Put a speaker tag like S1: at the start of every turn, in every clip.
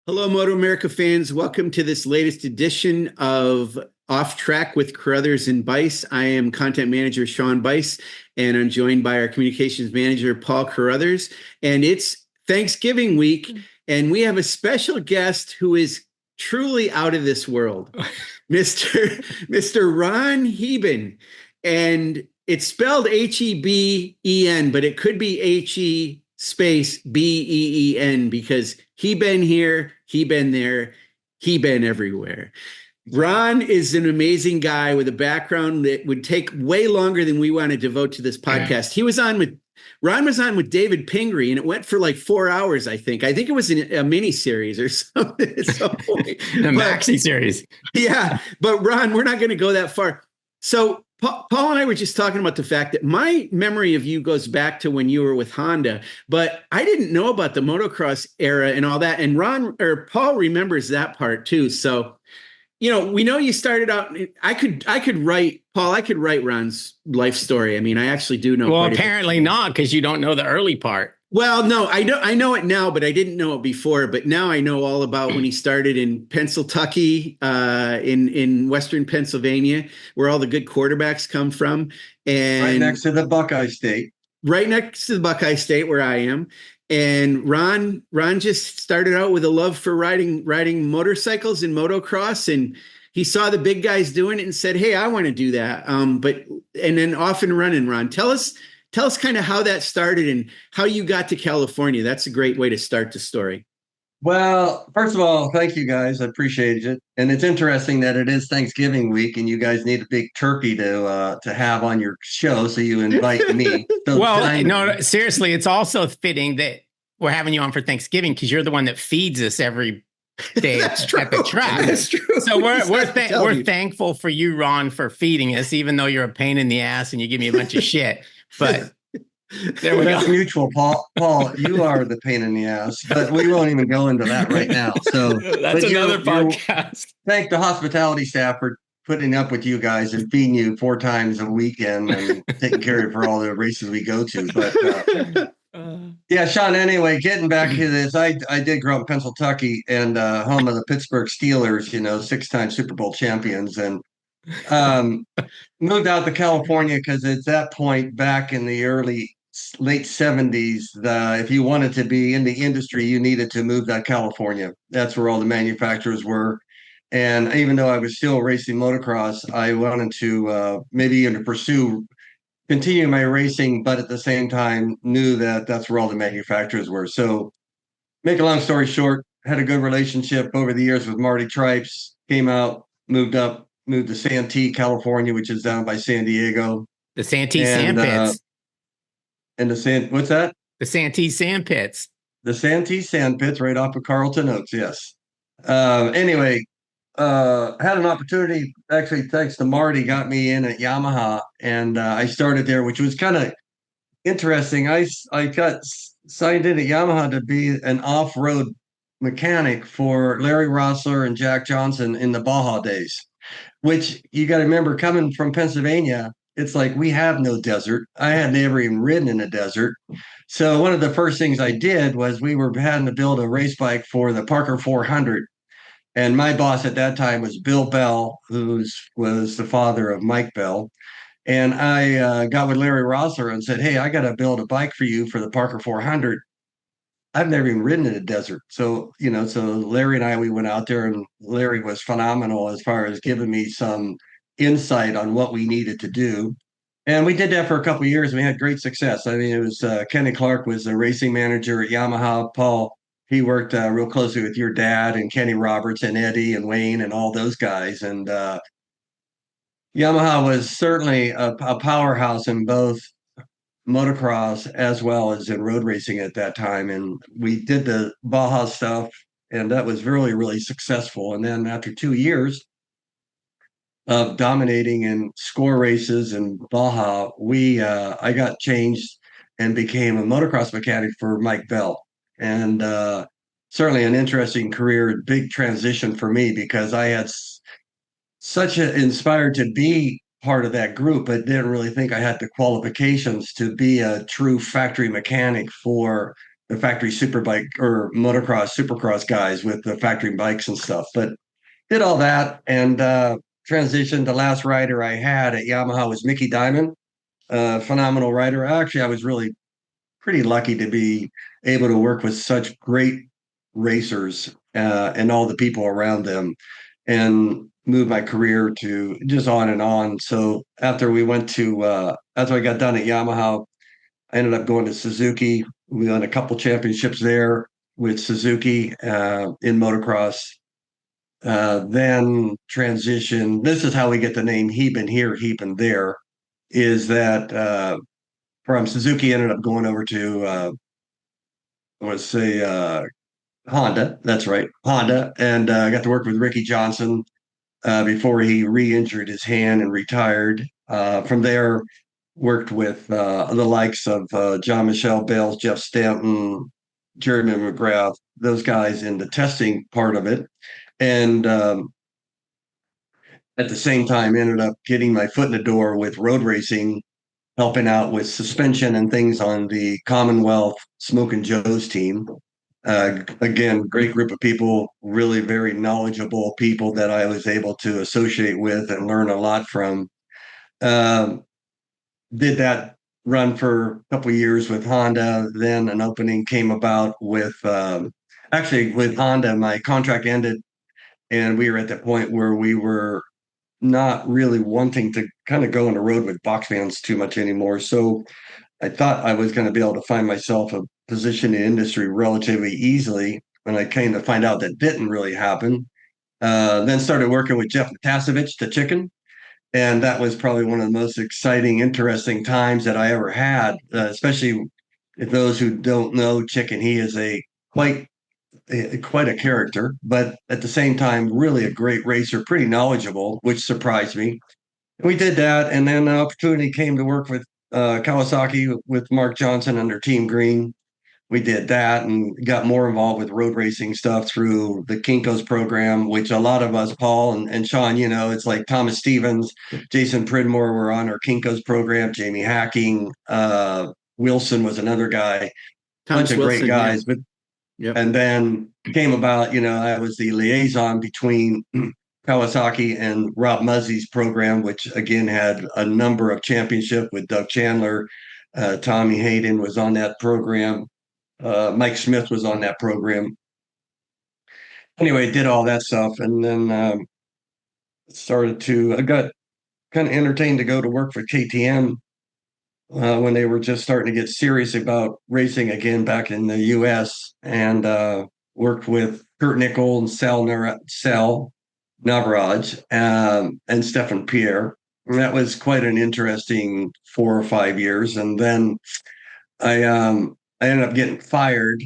S1: Hello, MotoAmerica fans. Welcome to this latest edition of Off Track with Carruthers and Bice. I am content manager Sean Bice, and I'm joined by our communications manager Paul Carruthers. And it's Thanksgiving week, and we have a special guest who is truly out of this world, Mr. Ron Heben. And it's spelled Heben, but it could be He space Been because he been here, he been there, he been everywhere. Ron is an amazing guy with a background that would take way longer than we want to devote to this podcast. Ron was on with David Pingree, and it went for like 4 hours, I think. I think it was a mini series or something at some point.
S2: A maxi series.
S1: Yeah, but Ron, we're not going to go that far. So Paul and I were just talking about the fact that my memory of you goes back to when you were with Honda, but I didn't know about the motocross era and all that. And Paul remembers that part too. So, we know you started out. I could write Ron's life story. I mean, I actually do know.
S2: Well, apparently not, because you don't know the early part.
S1: Well, no, I know it now, but I didn't know it before. But now I know all about when he started in Pennsylvania, in Western Pennsylvania, where all the good quarterbacks come from, and
S3: right next to the Buckeye State.
S1: Right next to the Buckeye State, where I am. And Ron just started out with a love for riding motorcycles and motocross, and he saw the big guys doing it and said, "Hey, I want to do that." And then off and running. Ron, tell us kind of how that started and how you got to California. That's a great way to start the story.
S3: Well, first of all, thank you guys. I appreciate it. And it's interesting that it is Thanksgiving week and you guys need a big turkey to have on your show. So you invite me. So
S2: well, no, seriously, it's also fitting that we're having you on for Thanksgiving because you're the one that feeds us every day at the track.
S1: That's true.
S2: So we're thankful for you, Ron, for feeding us, even though you're a pain in the ass and you give me a bunch of shit. But
S3: there we go. Mutual, Paul. Paul, you are the pain in the ass, but we won't even go into that right now. So
S2: that's another podcast.
S3: Thank the hospitality staff for putting up with you guys and feeding you 4 times a weekend and taking care of you for all the races we go to. But yeah, Sean, anyway, getting back to this, I did grow up in Pennsylvania and home of the Pittsburgh Steelers, 6-time Super Bowl champions, and moved out to California because at that point back in the late 70s, if you wanted to be in the industry, you needed to move to California. That's where all the manufacturers were. And even though I was still racing motocross, I wanted to continue my racing, but at the same time knew that that's where all the manufacturers were. So make a long story short, had a good relationship over the years with Marty Tripes, came out, moved to Santee, California, which is down by San Diego.
S2: The Santee Sand Pits.
S3: What's that?
S2: The Santee Sand Pits.
S3: The Santee Sand Pits right off of Carlton Oaks, yes. Anyway, had an opportunity, actually, thanks to Marty, got me in at Yamaha, and I started there, which was kind of interesting. I got signed in at Yamaha to be an off-road mechanic for Larry Rossler and Jack Johnson in the Baja days. Which you got to remember, coming from Pennsylvania, it's like we have no desert. I had never even ridden in a desert. So one of the first things I did was we were having to build a race bike for the Parker 400. And my boss at that time was Bill Bell, who was the father of Mike Bell. And I got with Larry Rossler and said, "Hey, I got to build a bike for you for the Parker 400. I've never even ridden in a desert." So Larry and we went out there, and Larry was phenomenal as far as giving me some insight on what we needed to do. And we did that for a couple of years, and we had great success. I mean, it was Kenny Clark was the racing manager at Yamaha. Paul, he worked real closely with your dad and Kenny Roberts and Eddie and Wayne and all those guys. And Yamaha was certainly a powerhouse in both motocross as well as in road racing at that time, and we did the Baja stuff, and that was really, really successful. And then after 2 years of dominating in score races in Baja, I got changed and became a motocross mechanic for Mike Bell, and certainly an interesting career, big transition for me because I had such inspired to be part of that group, but didn't really think I had the qualifications to be a true factory mechanic for the factory superbike or motocross, supercross guys with the factory bikes and stuff. But did all that and transitioned. The last rider I had at Yamaha was Mickey Diamond, phenomenal rider. Actually, I was really pretty lucky to be able to work with such great racers and all the people around them and move my career to just on and on. So after I got done at Yamaha, I ended up going to Suzuki. We won a couple championships there with Suzuki in motocross. Then transition. This is how we get the name Heben here, Heben there. Is that from Suzuki ended up going over to let's say Honda. That's right, Honda, and I got to work with Ricky Johnson before he re-injured his hand and retired. From there, worked with the likes of John Michelle Bales, Jeff Stanton, Jeremy McGrath, those guys in the testing part of it, and at the same time ended up getting my foot in the door with road racing, helping out with suspension and things on the Commonwealth Smoke and Joe's team. Again, great group of people, really very knowledgeable people that I was able to associate with and learn a lot from. Did that run for a couple of years with Honda. Then an opening came about with actually with Honda. My contract ended, and we were at the point where we were not really wanting to kind of go on the road with box fans too much anymore. So I thought I was going to be able to find myself a position in industry relatively easily. And I came to find out that didn't really happen. Then started working with Jeff Natasevich, the chicken. And that was probably one of the most exciting, interesting times that I ever had, especially if those who don't know Chicken, he is quite a character, but at the same time, really a great racer, pretty knowledgeable, which surprised me. We did that, and then the opportunity came to work with Kawasaki with Mark Johnson under Team Green. We did that and got more involved with road racing stuff through the Kinko's program, which a lot of us, Paul and Sean, it's like Thomas Stevens, Jason Pridmore were on our Kinko's program, Jamie Hacking, Wilson was another guy, bunch of great guys. Yeah. But yep. And then came about, I was the liaison between Kawasaki and Rob Muzzey's program, which again had a number of championships with Doug Chandler. Tommy Hayden was on that program. Mike Smith was on that program. Anyway, did all that stuff. And then I got kind of entertained to go to work for KTM when they were just starting to get serious about racing again back in the U.S. and worked with Kurt Nickel and Sal Navaraj and Stefan Pierre. And that was quite an interesting 4 or 5 years. And then I ended up getting fired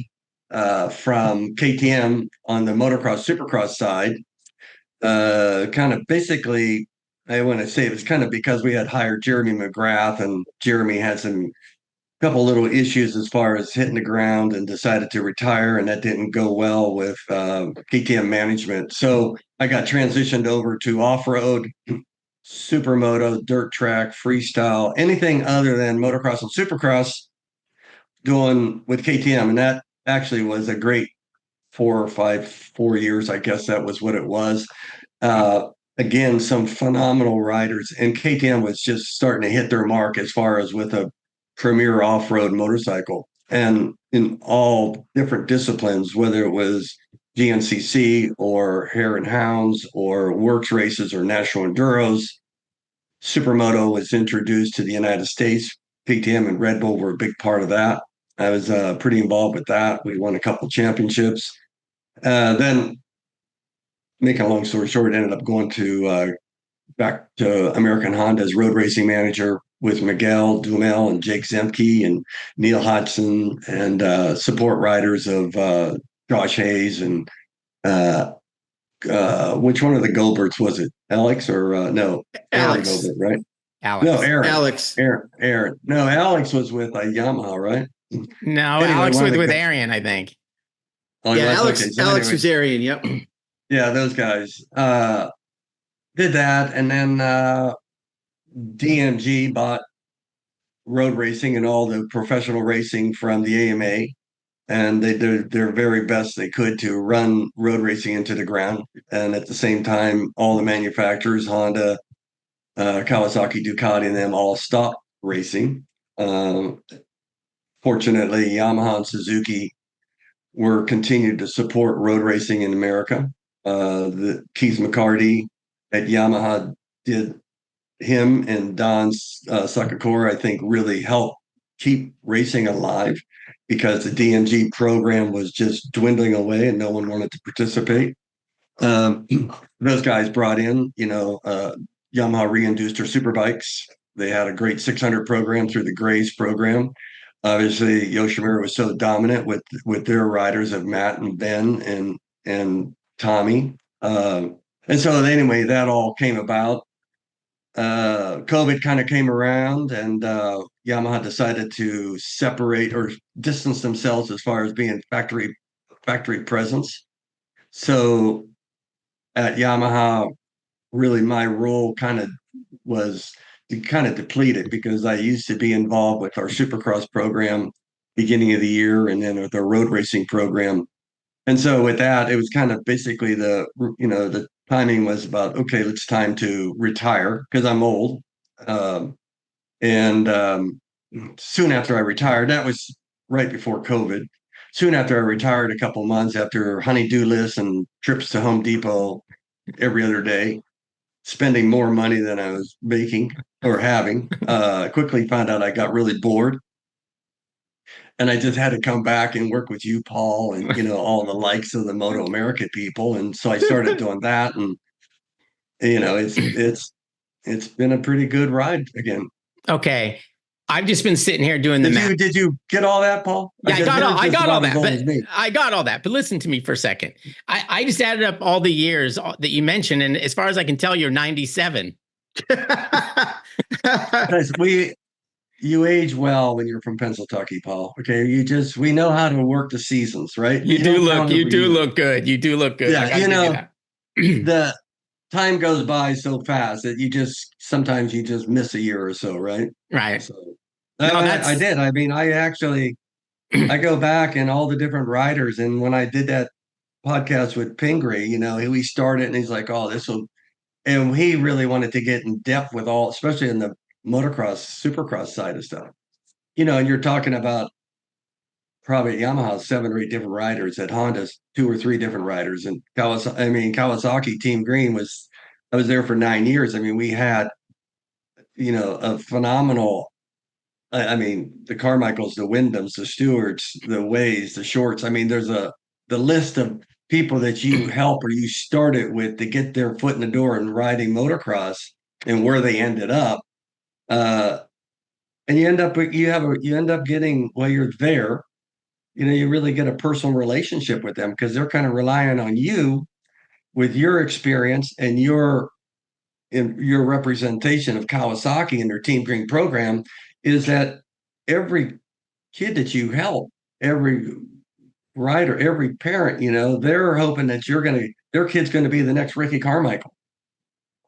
S3: from KTM on the motocross supercross side. Kind of basically, I want to say it was kind of because we had hired Jeremy McGrath, and Jeremy had couple little issues as far as hitting the ground and decided to retire, and that didn't go well with KTM management. So I got transitioned over to off-road, supermoto, dirt track, freestyle, anything other than motocross and supercross doing with KTM. And that actually was a great 4 years, I guess that was what it was. Again, some phenomenal riders, and KTM was just starting to hit their mark as far as with a premier off-road motorcycle, and in all different disciplines, whether it was GNCC or Hare and Hounds or works races or national enduros. Supermoto was introduced to the United States. KTM and Red Bull were a big part of that. I was pretty involved with that. We won a couple championships. Then, make a long story short, ended up going back to American Honda as road racing manager with Miguel Dumel and Jake Zemke and Neil Hodgson and support riders of Josh Hayes and which one of the Goldbergs was it? Alex or no?
S1: Alex.
S3: Aaron Goldberg, right?
S2: Alex.
S3: No, Aaron.
S1: Alex.
S3: Aaron. No, Alex was with Yamaha, right?
S2: No, anyway, Alex was with Arian, I think.
S1: Oh, yeah, Alex. Okay. So Alex was Arian. Yep.
S3: Yeah, those guys did that, and then DMG bought road racing and all the professional racing from the AMA, and they did their very best they could to run road racing into the ground. And at the same time, all the manufacturers, Honda, Kawasaki, Ducati, and them all stopped racing. Um, Fortunately, Yamaha and Suzuki were continued to support road racing in America. The Keith McCarty at Yamaha did him and Don Sakakura, I think, really helped keep racing alive because the DMG program was just dwindling away and no one wanted to participate. Those guys brought in, Yamaha reintroduced their superbikes. They had a great 600 program through the Grays program. Obviously, Yoshimura was so dominant with their riders of Matt and Ben and Tommy. And so anyway, that all came about. COVID kind of came around, and Yamaha decided to separate or distance themselves as far as being factory presence. So at Yamaha, really my role kind of was kind of depleted because I used to be involved with our Supercross program beginning of the year, and then with our road racing program. And so with that, it was kind of basically the timing was about, okay, it's time to retire because I'm old. Um, and soon after I retired, that was right before COVID. Soon after I retired, a couple months after honey-do lists and trips to Home Depot every other day, spending more money than I was making or having, quickly found out I got really bored. And I just had to come back and work with you, Paul, and all the likes of the MotoAmerica people. And so I started doing that, and it's been a pretty good ride again.
S2: Okay. I've just been sitting here doing the math.
S3: Did you get all that, Paul?
S2: Yeah, I got all that. But I got all that. But listen to me for a second. I just added up all the years that you mentioned, and as far as I can tell, you're 97.
S3: You age well when you're from Pennsylvania, Paul. Okay, we know how to work the seasons, right?
S2: You do look good. You do look good.
S3: Yeah, the time goes by so fast that sometimes you just miss a year or so, right?
S2: Right.
S3: So I did. I mean, I go back and all the different riders, and when I did that podcast with Pingree, we started and he's like, "Oh, this will," and he really wanted to get in depth with all, especially in the motocross, supercross side of stuff. And you're talking about probably at Yamaha 7 or 8 different riders, at Honda's 2 or 3 different riders, and Kawasaki Team Green I was there for 9 years. I mean, we had a phenomenal. I mean, the Carmichaels, the Wyndhams, the Stewarts, the Ways, the Shorts. I mean, there's the list of people that you help or you started with to get their foot in the door and riding motocross and where they ended up. And you end up getting, while you're there, you really get a personal relationship with them because they're kind of relying on you with your experience and your representation of Kawasaki and their Team Green program. Is that every kid that you help, every rider, every parent, they're hoping that their kid's going to be the next Ricky Carmichael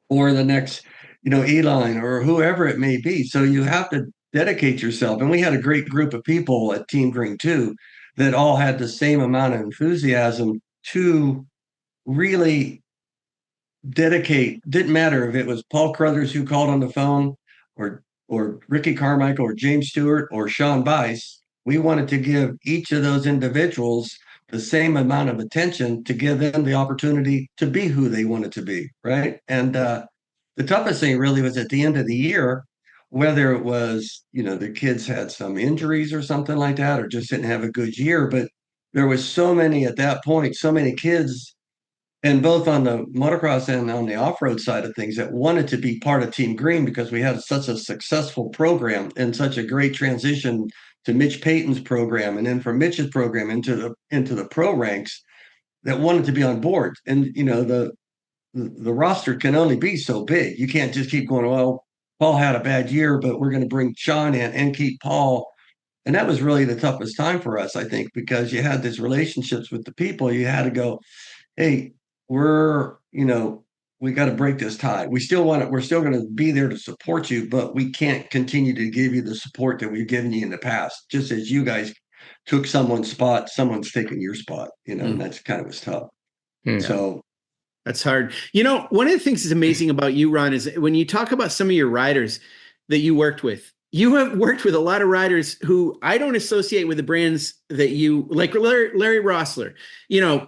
S3: or the next, Eline or whoever it may be. So you have to dedicate yourself. And we had a great group of people at Team Green too, that all had the same amount of enthusiasm to really dedicate. Didn't matter if it was Paul Carruthers who called on the phone or Ricky Carmichael or James Stewart or Sean Bice. We wanted to give each of those individuals the same amount of attention to give them the opportunity to be who they wanted to be, right? And the toughest thing really was at the end of the year, whether it was, the kids had some injuries or something like that, or just didn't have a good year. But there was so many at that point, so many kids, and both on the motocross and on the off-road side of things, that wanted to be part of Team Green because we had such a successful program and such a great transition to Mitch Payton's program, and then from Mitch's program into the pro ranks, that wanted to be on board. And the roster can only be so big. You can't just keep going, well, Paul had a bad year, but we're going to bring Sean in and keep Paul. And that was really the toughest time for us, I think, because you had these relationships with the people. You had to go, hey, we got to break this tie. We're still going to be there to support you, but we can't continue to give you the support that we've given you in the past, just as you guys took someone's spot, someone's taking your spot, and that's kind of was tough.
S2: Yeah.
S3: So
S1: that's hard. One of the things that's amazing about you, Ron, is when you talk about some of your riders that you worked with, you have worked with a lot of riders who I don't associate with the brands that you like. Larry Rossler,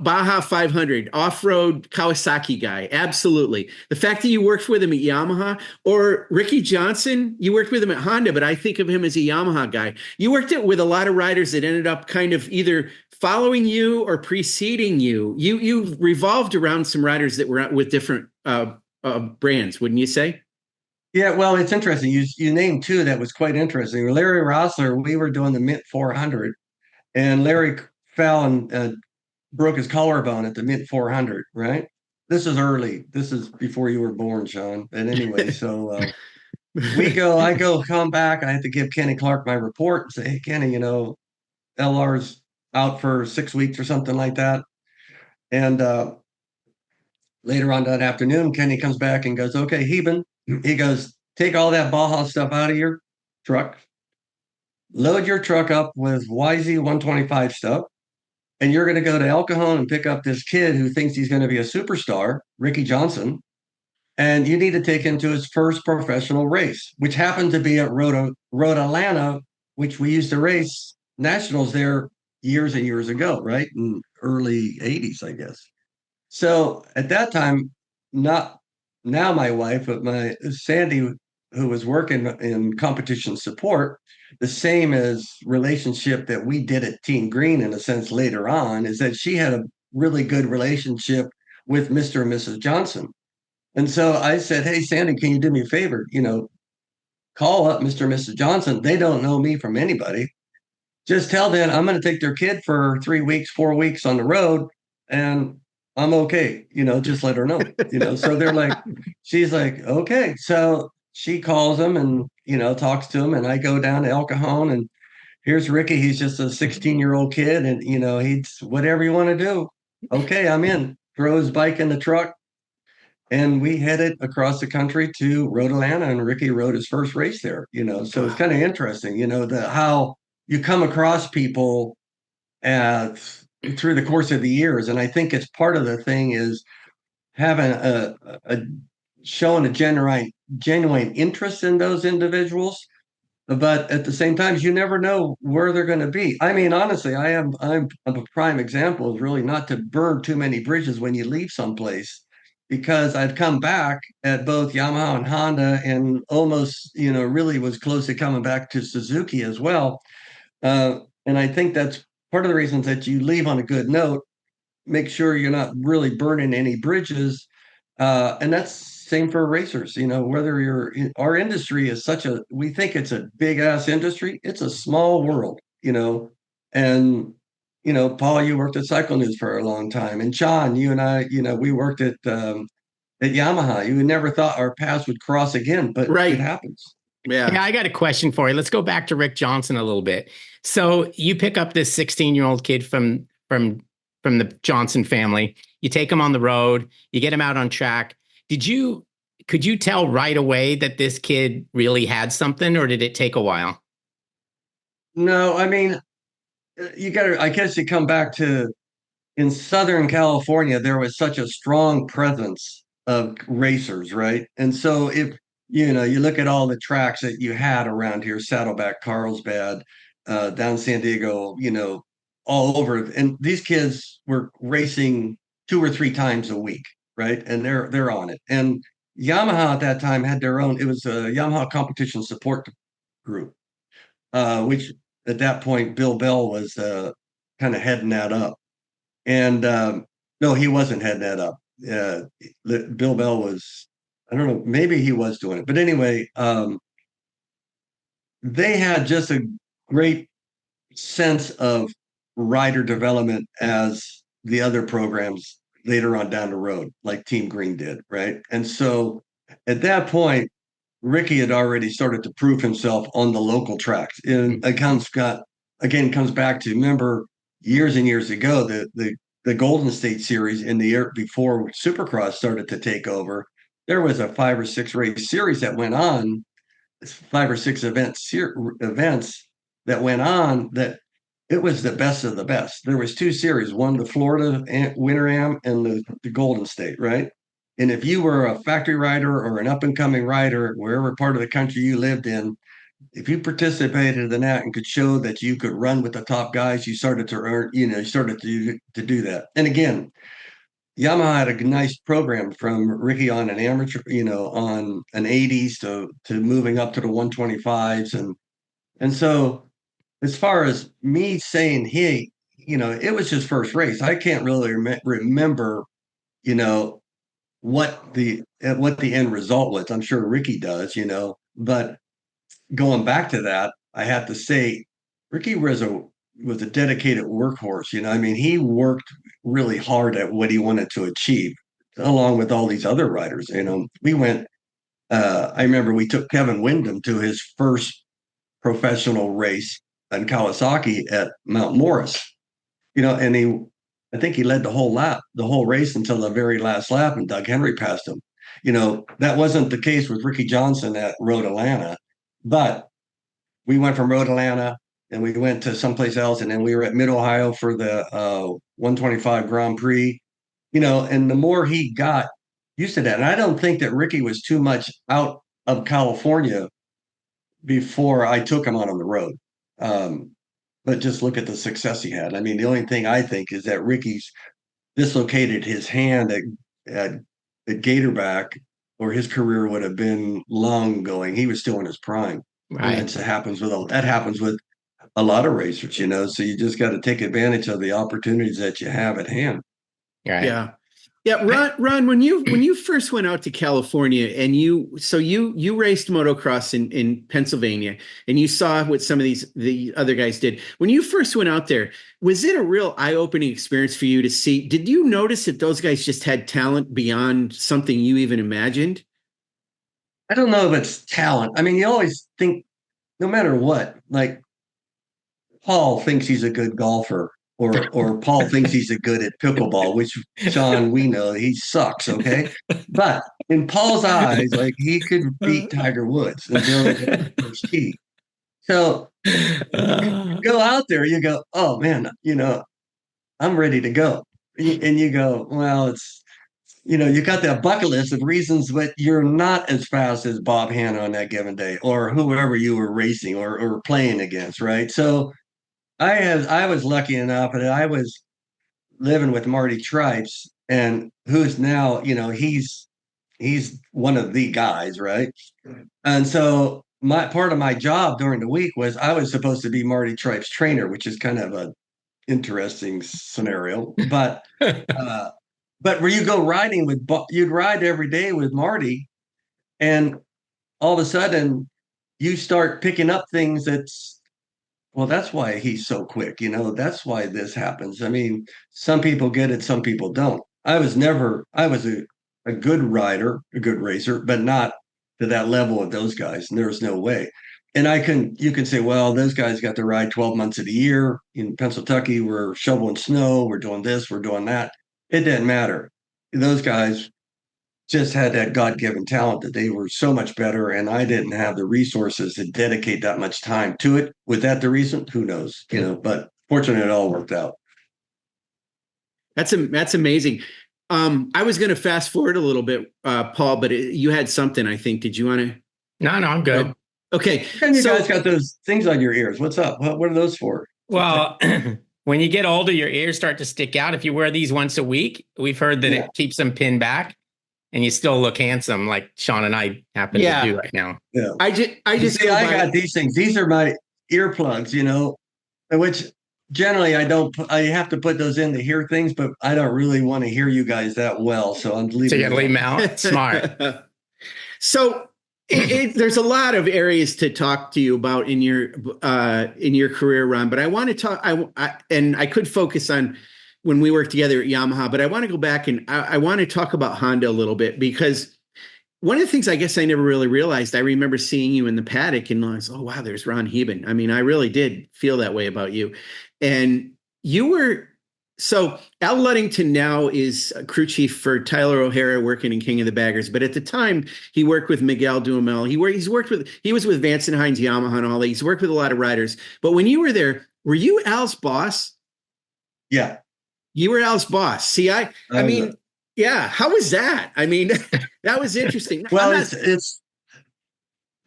S1: Baja 500, off-road Kawasaki guy. Absolutely. The fact that you worked with him at Yamaha, or Ricky Johnson, you worked with him at Honda, but I think of him as a Yamaha guy. You worked with a lot of riders that ended up kind of either following you or preceding you. You revolved around some riders that were with different brands, wouldn't you say?
S3: yeah, well, it's interesting. You named two that was quite interesting. Larry Rossler, we were doing the Mint 400, and Larry fell and broke his collarbone at the Mint 400. Right. This is early. This is before you were born, Sean. But anyway, so come back. I have to give Kenny Clark my report and say, hey, Kenny, LR's out for 6 weeks or something like that. And later on that afternoon, Kenny comes back and goes, okay, Heben. He goes, take all that Baja stuff out of your truck, load your truck up with YZ 125 stuff, and you're going to go to El Cajon and pick up this kid who thinks he's going to be a superstar, Ricky Johnson, and you need to take him to his first professional race, which happened to be at Road Atlanta, which we used to race nationals there years and years ago, right? In early 80s, I guess. So at that time, not now my wife, but my Sandy, who was working in competition support, the same as relationship that we did at Team Green in a sense later on, is that she had a really good relationship with Mr. and Mrs. Johnson. And so I said, hey, Sandy, can you do me a favor? Call up Mr. and Mrs. Johnson. They don't know me from anybody. Just tell them I'm going to take their kid for 3 weeks, 4 weeks on the road, and I'm okay. Just let her know. So they're like, she's like, okay. So she calls him and, talks to him. And I go down to El Cajon, and here's Ricky. He's just a 16-year-old kid. And, he's whatever you want to do. Okay, I'm in. Throw his bike in the truck. And we headed across the country to Road Atlanta, and Ricky rode his first race there, so it's kind of interesting, how you come across people through the course of the years. And I think it's part of the thing is having showing a genuine interest in those individuals. But at the same time, you never know where they're going to be. I mean, honestly, I'm a prime example is really not to burn too many bridges when you leave someplace, because I'd come back at both Yamaha and Honda and almost, really was close to coming back to Suzuki as well. And I think that's part of the reasons that you leave on a good note. Make sure you're not really burning any bridges. And that's same for racers, whether you're in our industry is we think it's a big ass industry. It's a small world, and, Paul, you worked at Cycle News for a long time, and John, you and I, we worked at Yamaha. You never thought our paths would cross again, but
S1: right.
S3: It happens.
S2: Yeah, I got a question for you. Let's go back to Rick Johnson a little bit. So you pick up this 16-year-old kid from the Johnson family. You take him on the road. You get him out on track. Could you tell right away that this kid really had something, or did it take a while?
S3: No, I mean, I guess you come back to, in Southern California, there was such a strong presence of racers, right? And so if, you look at all the tracks that you had around here, Saddleback, Carlsbad, down San Diego, all over. And these kids were racing 2 or 3 times a week, right? And they're on it. And Yamaha at that time had their own, it was a Yamaha competition support group, which at that point, Bill Bell was kind of heading that up. And no, he wasn't heading that up. Bill Bell was, I don't know, maybe he was doing it. But anyway, they had just a great sense of rider development as the other programs later on down the road, like Team Green did, right? And so at that point, Ricky had already started to prove himself on the local tracks. And it comes back to, remember, years and years ago, the Golden State Series in the year before Supercross started to take over, there was a 5 or 6 race series that went on, 5 or 6 events that went on that it was the best of the best. There was two series, one the Florida Winter Am and the Golden State, right? And if you were a factory rider or an up and coming rider, wherever part of the country you lived in, if you participated in that and could show that you could run with the top guys, you started to earn, you started to do that. And again, Yamaha had a nice program from Ricky on an amateur, on an 80s to moving up to the 125s. And so as far as me saying, hey, it was his first race. I can't really remember, you know, what the end result was. I'm sure Ricky does, but going back to that, I have to say, Ricky was a dedicated workhorse. I mean, he worked really hard at what he wanted to achieve, along with all these other riders. We went. I remember we took Kevin Windham to his first professional race in Kawasaki at Mount Morris. And I think he led the whole race until the very last lap, and Doug Henry passed him. That wasn't the case with Ricky Johnson at Road Atlanta, but we went from Road Atlanta and we went to someplace else, and then we were at Mid Ohio for the 125 Grand Prix. And the more he got used to that, and I don't think that Ricky was too much out of California before I took him on the road. But just look at the success he had. I mean, the only thing I think is that Ricky's dislocated his hand at Gatorback, or his career would have been long going. He was still in his prime.
S2: Right.
S3: And that happens with a lot of racers, So you just got to take advantage of the opportunities that you have at hand.
S2: Right.
S1: Yeah. Yeah, Ron, when you first went out to California and you raced motocross in Pennsylvania, and you saw what some of the other guys did. When you first went out there, was it a real eye-opening experience for you to see? Did you notice that those guys just had talent beyond something you even imagined?
S3: I don't know if it's talent. I mean, you always think, no matter what, like Paul thinks he's a good golfer. Or Paul thinks he's a good at pickleball, which, Sean, we know he sucks, okay? But in Paul's eyes, like, he could beat Tiger Woods until the first tee. So you go out there, you go, oh, man, I'm ready to go. And you go, well, it's, you got that bucket list of reasons, but you're not as fast as Bob Hanna on that given day, or whoever you were racing or playing against, right? So I was lucky enough that I was living with Marty Tripes, and who's now, he's one of the guys, right? And so my part of my job during the week was I was supposed to be Marty Tripes' trainer, which is kind of an interesting scenario. But where you go riding you'd ride every day with Marty, and all of a sudden you start picking up things well, that's why he's so quick. That's why this happens. I mean, some people get it, some people don't. I was a good rider, a good racer, but not to that level of those guys. And there's no way. And you can say, well, those guys got to ride 12 months of the year. In Pennsylvania, we're shoveling snow, we're doing this, we're doing that. It didn't matter. Those guys just had that God-given talent that they were so much better, and I didn't have the resources to dedicate that much time to it. Was that the reason? Who knows? But fortunately, it all worked out.
S1: That's amazing. I was going to fast forward a little bit, Paul, but you had something, I think. Did you want to?
S2: No, I'm good.
S1: Okay.
S3: And you guys got those things on your ears. What's up? What are those for?
S2: Well, when you get older, your ears start to stick out. If you wear these once a week, we've heard that it keeps them pinned back. And you still look handsome, like Sean and I happen to do right now.
S3: Yeah.
S1: I
S3: got these things. These are my earplugs, which generally I have to put those in to hear things, but I don't really want to hear you guys that well. So I'm leaving.
S2: So you got to leave them out. Smart.
S1: So there's a lot of areas to talk to you about in your career, Ron, but I want to talk. I could focus on when we worked together at Yamaha, but I want to go back and I want to talk about Honda a little bit, because one of the things I guess I never really realized, I remember seeing you in the paddock and I was, oh, wow, there's Ron Heben. I mean, I really did feel that way about you. And so Al Ludington now is a crew chief for Tyler O'Hara, working in King of the Baggers. But at the time, he worked with Miguel Duhamel. He was with Vance and Hines Yamaha and all that. He's worked with a lot of riders. But when you were there, Were you Al's boss?
S3: Yeah.
S1: You were Al's boss. See, I mean, yeah. How was that? I mean, that was interesting.
S3: Well, it's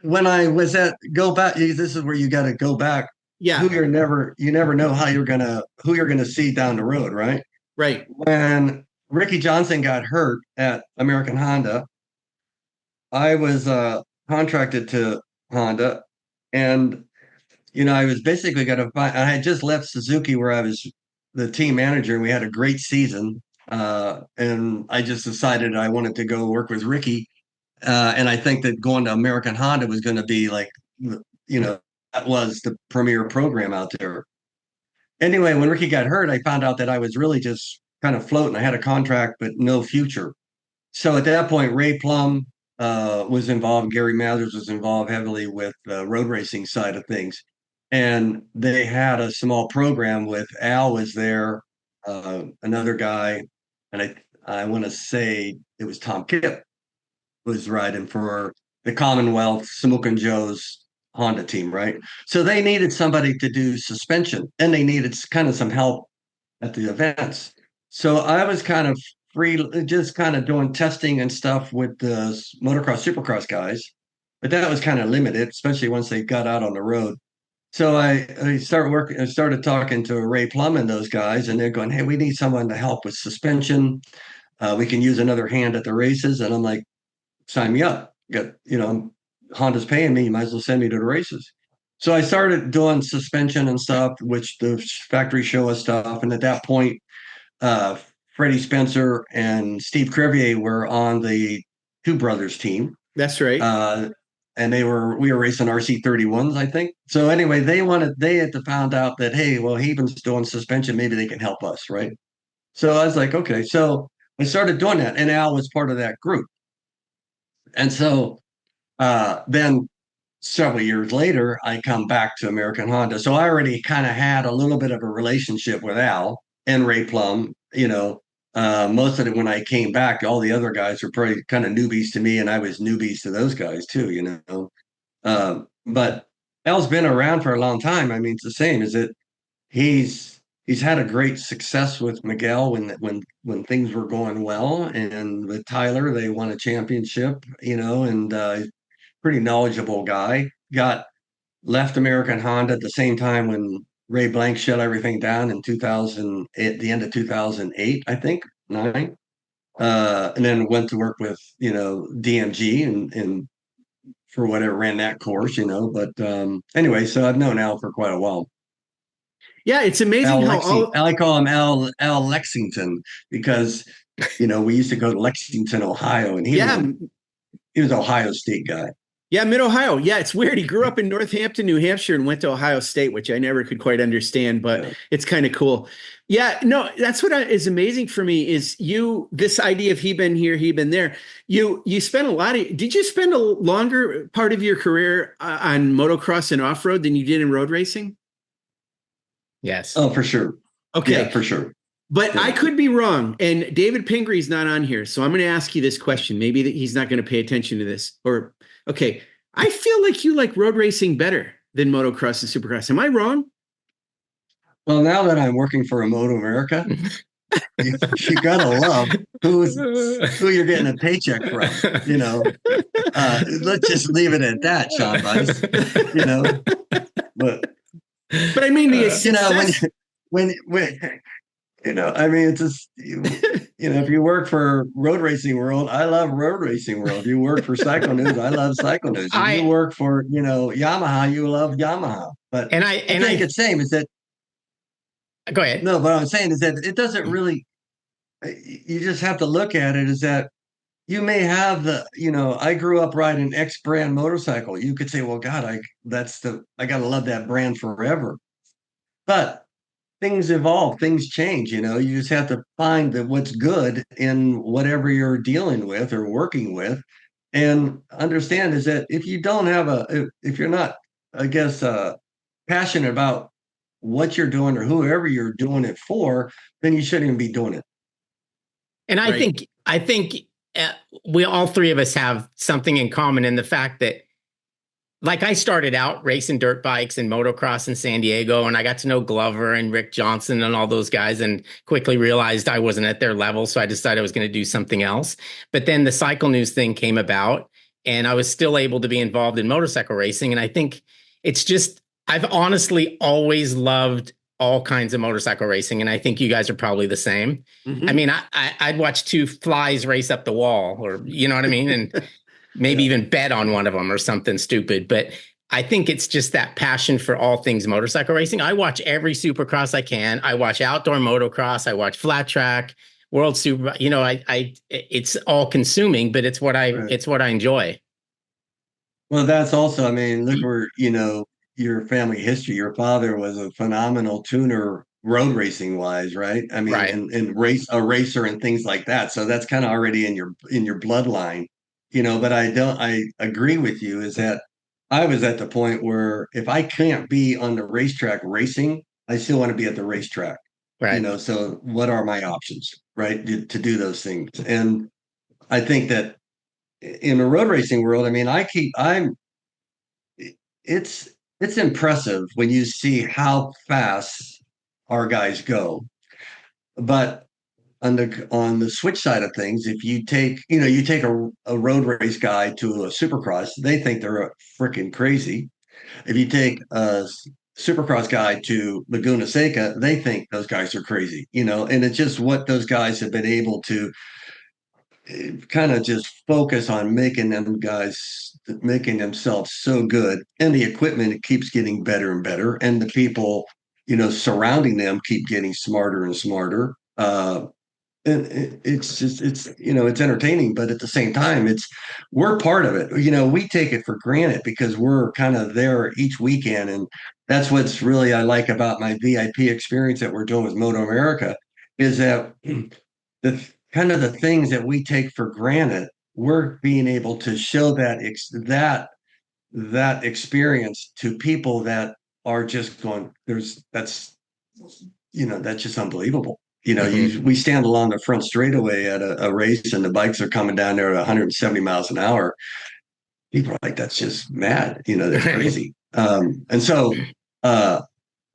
S3: when I was at go back. This is where you got to go back.
S1: Yeah.
S3: You never know who you're gonna see down the road, right?
S1: Right.
S3: When Ricky Johnson got hurt at American Honda, I was contracted to Honda, and I was basically going to find. I had just left Suzuki, where I was the team manager, and we had a great season. And I just decided I wanted to go work with Ricky, and I think that going to American Honda was going to be like, that was the premier program out there. Anyway, when Ricky got hurt, I found out that I was really just kind of floating. I had a contract, but no future. So at that point, Ray Plum was involved. Gary Mathers was involved heavily with the road racing side of things. And they had a small program with Al was there, another guy, and I want to say it was Tom Kipp was riding for the Commonwealth, Smoke and Joe's Honda team, right? So they needed somebody to do suspension, and they needed kind of some help at the events. So I was kind of free, just kind of doing testing and stuff with the motocross, supercross guys, but that was kind of limited, especially once they got out on the road. So I started talking to Ray Plum and those guys, and they're going, "Hey, we need someone to help with suspension. We can use another hand at the races." And I'm like, "Sign me up. Honda's paying me. You might as well send me to the races." So I started doing suspension and stuff, which the factory show us stuff. And at that point, Freddie Spencer and Steve Crevier were on the Two Brothers team.
S1: That's right.
S3: And we were racing RC31s, I think. So anyway, they had to found out that, hey, well, Heben's doing suspension. Maybe they can help us, right? So I was like, okay. So I started doing that, and Al was part of that group. And so then several years later, I come back to American Honda. So I already kind of had a little bit of a relationship with Al and Ray Plum. Most of it when I came back, all the other guys were probably kind of newbies to me, and I was newbies to those guys too. But Al's been around for a long time. I mean, it's the same. Is that he's had a great success with Miguel when things were going well, and with Tyler they won a championship. And pretty knowledgeable guy. Got left American Honda at the same time when Ray Blank shut everything down in 2000, at the end of 2008, I think, 9. And then went to work with, DMG and for whatever ran that course, But anyway, so I've known Al for quite a while.
S1: Yeah, it's amazing
S3: I call him Al Lexington because, we used to go to Lexington, Ohio, and he was an Ohio State guy.
S1: Yeah, Mid-Ohio. Yeah, it's weird. He grew up in Northampton, New Hampshire, and went to Ohio State, which I never could quite understand, but it's kind of cool. Yeah, no, that's what is amazing for me is this idea of he been here, he been there. You spent did you spend a longer part of your career on motocross and off-road than you did in road racing?
S2: Yes.
S3: Oh, for sure.
S1: Okay.
S3: Yeah, for sure.
S1: But I could be wrong, and David Pingree's not on here, so I'm going to ask you this question. Maybe he's not going to pay attention to this. Okay, I feel like you like road racing better than motocross and supercross. Am I wrong?
S3: Well, now that I'm working for a MotoAmerica, you gotta love who you're getting a paycheck from. Let's just leave it at that, Sean Bice. But
S1: I mean,
S3: when I mean, it's just if you work for Road Racing World, I love Road Racing World. If you work for Cycle News, I love Cycle News. If you work for Yamaha, you love Yamaha. But I think it's the same. Is that
S2: go ahead?
S3: No, what I'm saying is that it doesn't really. You just have to look at it. Is that you may have I grew up riding X brand motorcycle. You could say, well, God, I gotta love that brand forever. But things evolve, things change, you just have to find what's good in whatever you're dealing with or working with, and understand is that if you don't have if you're not, I guess, passionate about what you're doing or whoever you're doing it for, then you shouldn't even be doing it.
S2: And I think we all three of us have something in common in the fact that like I started out racing dirt bikes and motocross in San Diego, and I got to know Glover and Rick Johnson and all those guys, and quickly realized I wasn't at their level. So I decided I was going to do something else. But then the Cycle News thing came about, and I was still able to be involved in motorcycle racing. And I think it's just, I've honestly always loved all kinds of motorcycle racing. And I think you guys are probably the same.
S1: Mhm.
S2: I mean, I'd watch two flies race up the wall, or, you know what I mean? And maybe even bet on one of them or something stupid. But I think it's just that passion for all things motorcycle racing. I watch every supercross I can. I watch outdoor motocross. I watch flat track, world super, you know, it's all consuming, but it's what it's what I enjoy.
S3: Well, that's also, I mean, look where, your family history. Your father was a phenomenal tuner road racing wise, right? I mean,
S2: Right.
S3: and a racer and things like that. So that's kind of already in your bloodline, but I agree with you is that I was at the point where if I can't be on the racetrack racing, I still want to be at the racetrack,
S2: Right.
S3: so what are my options, right? To do those things. And I think that in the road racing world, I mean, it's it's impressive when you see how fast our guys go. But on the switch side of things, if you take a road race guy to a supercross, they think they're freaking crazy. If you take a supercross guy to Laguna Seca, they think those guys are crazy, and it's just what those guys have been able to kind of just focus on making themselves so good, and the equipment keeps getting better and better, and the people surrounding them keep getting smarter and smarter. And it's just it's entertaining, but at the same time we're part of it. We take it for granted because we're kind of there each weekend, and that's what's really I like about my VIP experience that we're doing with MotoAmerica is that the kind of the things that we take for granted, we're being able to show that experience to people that are just going, that's just unbelievable.
S2: Mhm.
S3: We stand along the front straightaway at a race and the bikes are coming down there at 170 miles an hour. People are like, that's just mad. They're crazy. And so,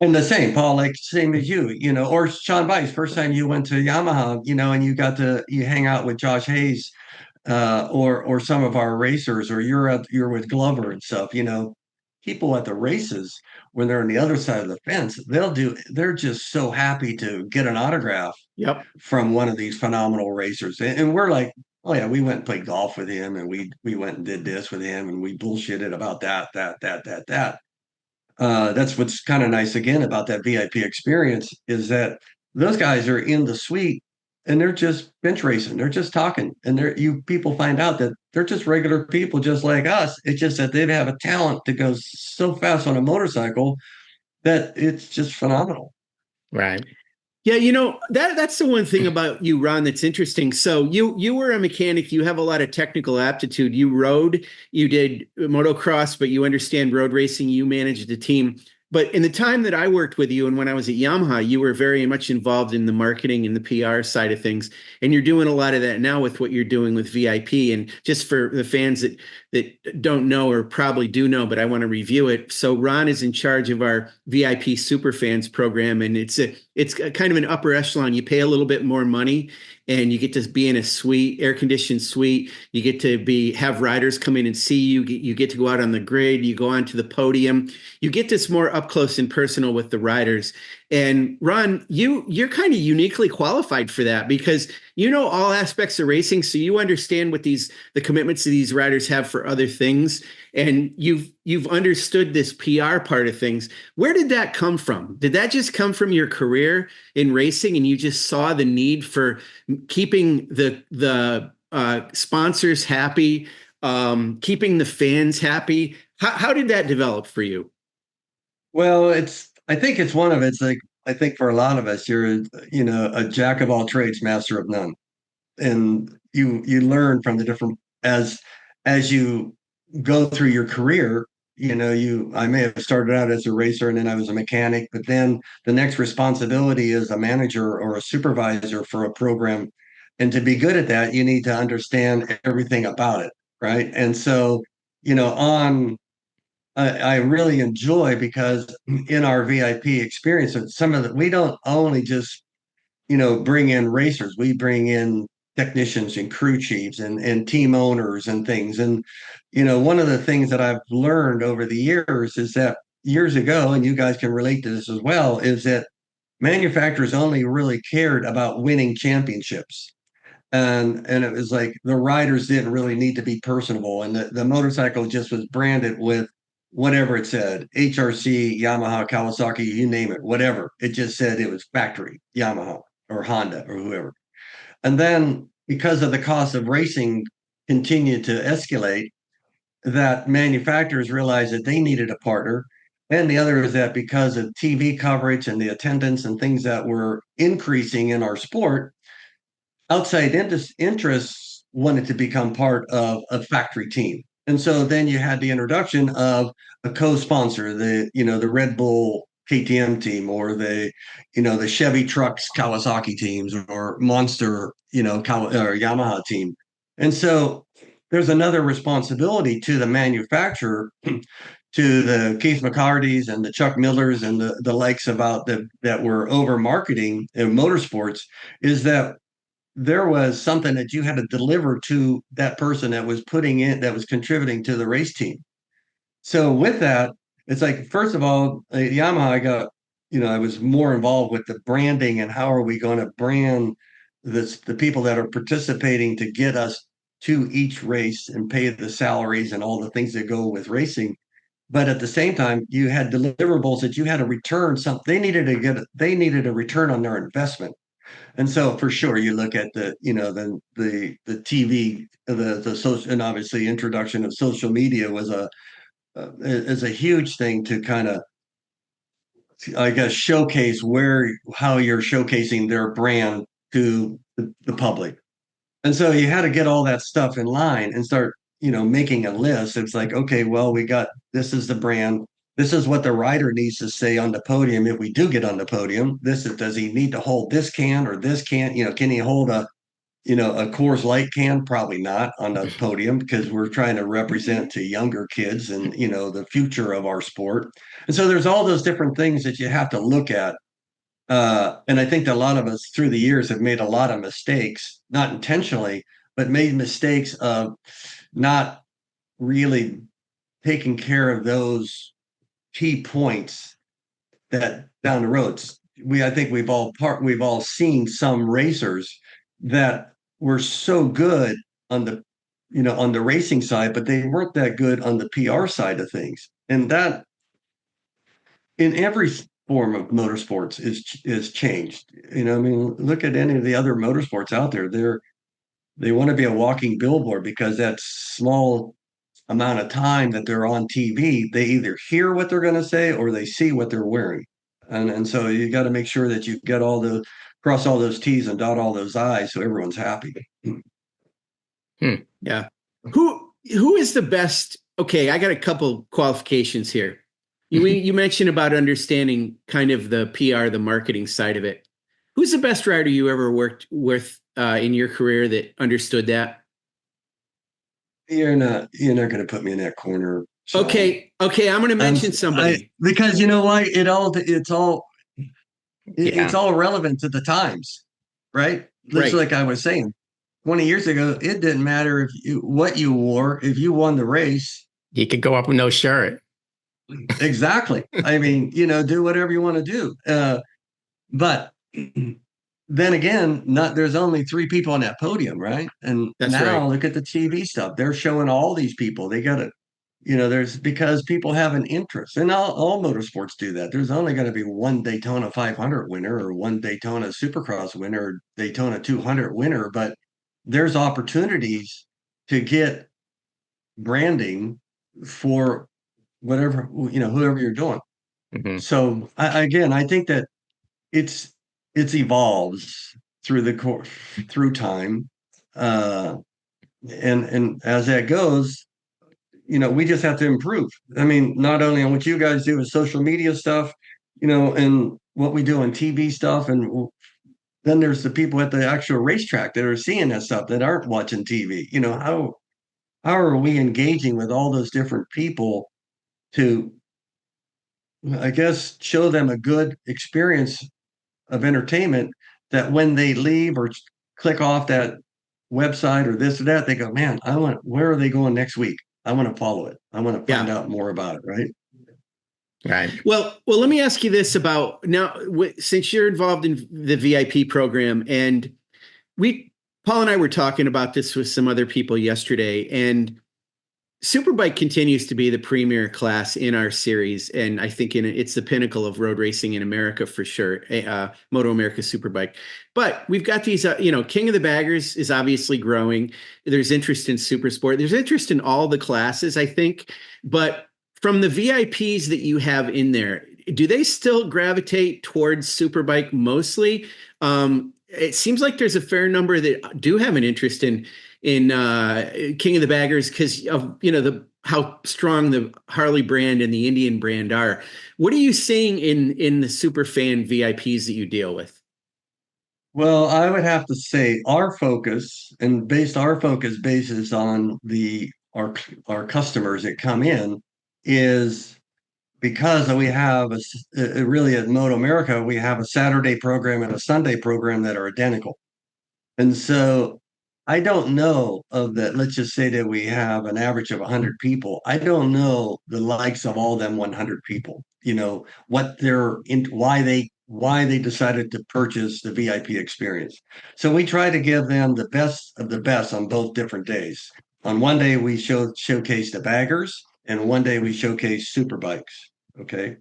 S3: and the same, Paul, like same as or Sean Bice, first time you went to Yamaha, and you hang out with Josh Hayes, or some of our racers, or you're with Glover and stuff, people at the races when they're on the other side of the fence, they're just so happy to get an autograph
S1: Yep.
S3: from one of these phenomenal racers. And we're like, oh yeah, we went and played golf with him, and we went and did this with him, and we bullshitted about that. That's what's kind of nice again about that VIP experience is that those guys are in the suite and they're just bench racing. They're just talking, and you people find out that they're just regular people, just like us. It's just that they have a talent that goes so fast on a motorcycle that it's just phenomenal.
S2: Right.
S1: Yeah, that's the one thing about you, Ron, that's interesting. So you were a mechanic, you have a lot of technical aptitude. You rode, you did motocross, but you understand road racing, you managed a team. But in the time that I worked with you and when I was at Yamaha, you were very much involved in the marketing and the PR side of things. And you're doing a lot of that now with what you're doing with VIP. And just for the fans that don't know or probably do know, but I want to review it. So Ron is in charge of our VIP Superfans program, and it's a kind of an upper echelon. You pay a little bit more money and you get to be in a suite, air-conditioned suite. You get to have riders come in and see you. You get to go out on the grid. You go onto the podium. You get this more up close and personal with the riders. And Ron, you're kind of uniquely qualified for that because you know all aspects of racing, so you understand what the commitments that these riders have for other things, and you've understood this PR part of things. Where did that come from? Did that just come from your career in racing, and you just saw the need for keeping the sponsors happy, keeping the fans happy? How did that develop for you?
S3: Well, I think it's one of it's like I think for a lot of us, you're a jack of all trades, master of none, and you learn from the different as you go through your career. I may have started out as a racer and then I was a mechanic, but then the next responsibility is a manager or a supervisor for a program, and to be good at that, you need to understand everything about it, right? And so, on I really enjoy, because in our VIP experience, we don't only just, bring in racers, we bring in technicians and crew chiefs and team owners and things. And, one of the things that I've learned over the years is that years ago, and you guys can relate to this as well, is that manufacturers only really cared about winning championships. And it was like the riders didn't really need to be personable, and the motorcycle just was branded with whatever it said, HRC, Yamaha, Kawasaki, you name it, whatever. It just said it was factory Yamaha or Honda or whoever. And then because of the cost of racing continued to escalate, that manufacturers realized that they needed a partner. And the other is that because of TV coverage and the attendance and things that were increasing in our sport, outside interests wanted to become part of a factory team. And so then you had the introduction of a co-sponsor, the Red Bull KTM team, or the Chevy Trucks Kawasaki teams, or Monster, or Yamaha team. And so there's another responsibility to the manufacturer, to the Keith McCartys and the Chuck Millers and the likes that were over marketing in motorsports, is that there was something that you had to deliver to that person that was contributing to the race team. So with that, it's like, first of all, Yamaha, I was more involved with the branding and how are we going to brand the people that are participating to get us to each race and pay the salaries and all the things that go with racing. But at the same time, you had deliverables that you had to return something. They needed a return on their investment. And so for sure, you look at the TV, the social, and obviously introduction of social media is a huge thing to kind of, I guess, showcase how you're showcasing their brand to the public. And so you had to get all that stuff in line and start, making a list. It's like, okay, well, this is the brand. This is what the rider needs to say on the podium. If we do get on the podium, does he need to hold this can or this can? Can he hold a Coors Light can? Probably not on the podium, because we're trying to represent to younger kids and, the future of our sport. And so there's all those different things that you have to look at. And I think that a lot of us through the years have made a lot of mistakes, not intentionally, but made mistakes of not really taking care of those key points that down the roads. I think we've all seen some racers that were so good on the racing side, but they weren't that good on the PR side of things. And that, in every form of motorsports, is changed. I mean, look at any of the other motorsports out there. They want to be a walking billboard, because that small amount of time that they're on TV, they either hear what they're going to say or they see what they're wearing. And so you got to make sure that you cross all those T's and dot all those I's so everyone's happy.
S1: Yeah. Who is the best? Okay, I got a couple qualifications here. You mentioned about understanding kind of the PR, the marketing side of it. Who's the best rider you ever worked with in your career that understood that?
S3: You're not going to put me in that corner.
S1: Sean. Okay. I'm going to mention somebody,
S3: because you know why? It's all relevant to the times, right? Just like I was saying, 20 years ago, it didn't matter what you wore. If you won the race,
S2: you could go up with no shirt.
S3: Exactly. I mean, do whatever you want to do. But then again, there's only 3 people on that podium, right? And
S1: that's now
S3: Look at the TV stuff. They're showing all these people. They got to, because people have an interest, and all motorsports do that. There's only going to be one Daytona 500 winner, or one Daytona Supercross winner, or Daytona 200 winner, but there's opportunities to get branding for whatever, whoever you're doing.
S2: Mm-hmm.
S3: So I think that it evolves through time, and as that goes, we just have to improve. I mean, not only on what you guys do with social media stuff, and what we do on TV stuff, and then there's the people at the actual racetrack that are seeing that stuff that aren't watching TV. How are we engaging with all those different people to, I guess, show them a good experience of entertainment that when they leave or click off that website or this or that, they go, man, where are they going next week? I want to follow it. I want to find out more about it. Right.
S2: Right.
S1: Well, let me ask you this about now, since you're involved in the VIP program, and Paul and I were talking about this with some other people yesterday, and Superbike continues to be the premier class in our series, and I think it's the pinnacle of road racing in America for sure. MotoAmerica Superbike, but we've got these, King of the Baggers is obviously growing. There's interest in Supersport. There's interest in all the classes, I think, but from the VIPs that you have in there, do they still gravitate towards Superbike mostly? It seems like there's a fair number that do have an interest in King of the Baggers because of how strong the Harley brand and the Indian brand are. What are you seeing in the Superfan VIPs that you deal with?
S3: Well, I would have to say our focus basis on our customers that come in is because we have really at MotoAmerica, we have a Saturday program and a Sunday program that are identical. And so I don't know of that. Let's just say that we have an average of 100 people. I don't know the likes of all them 100 people, what they're in, why they decided to purchase the VIP experience. So we try to give them the best of the best on both different days. On one day, we showcase the baggers, and one day we showcase super bikes. Okay.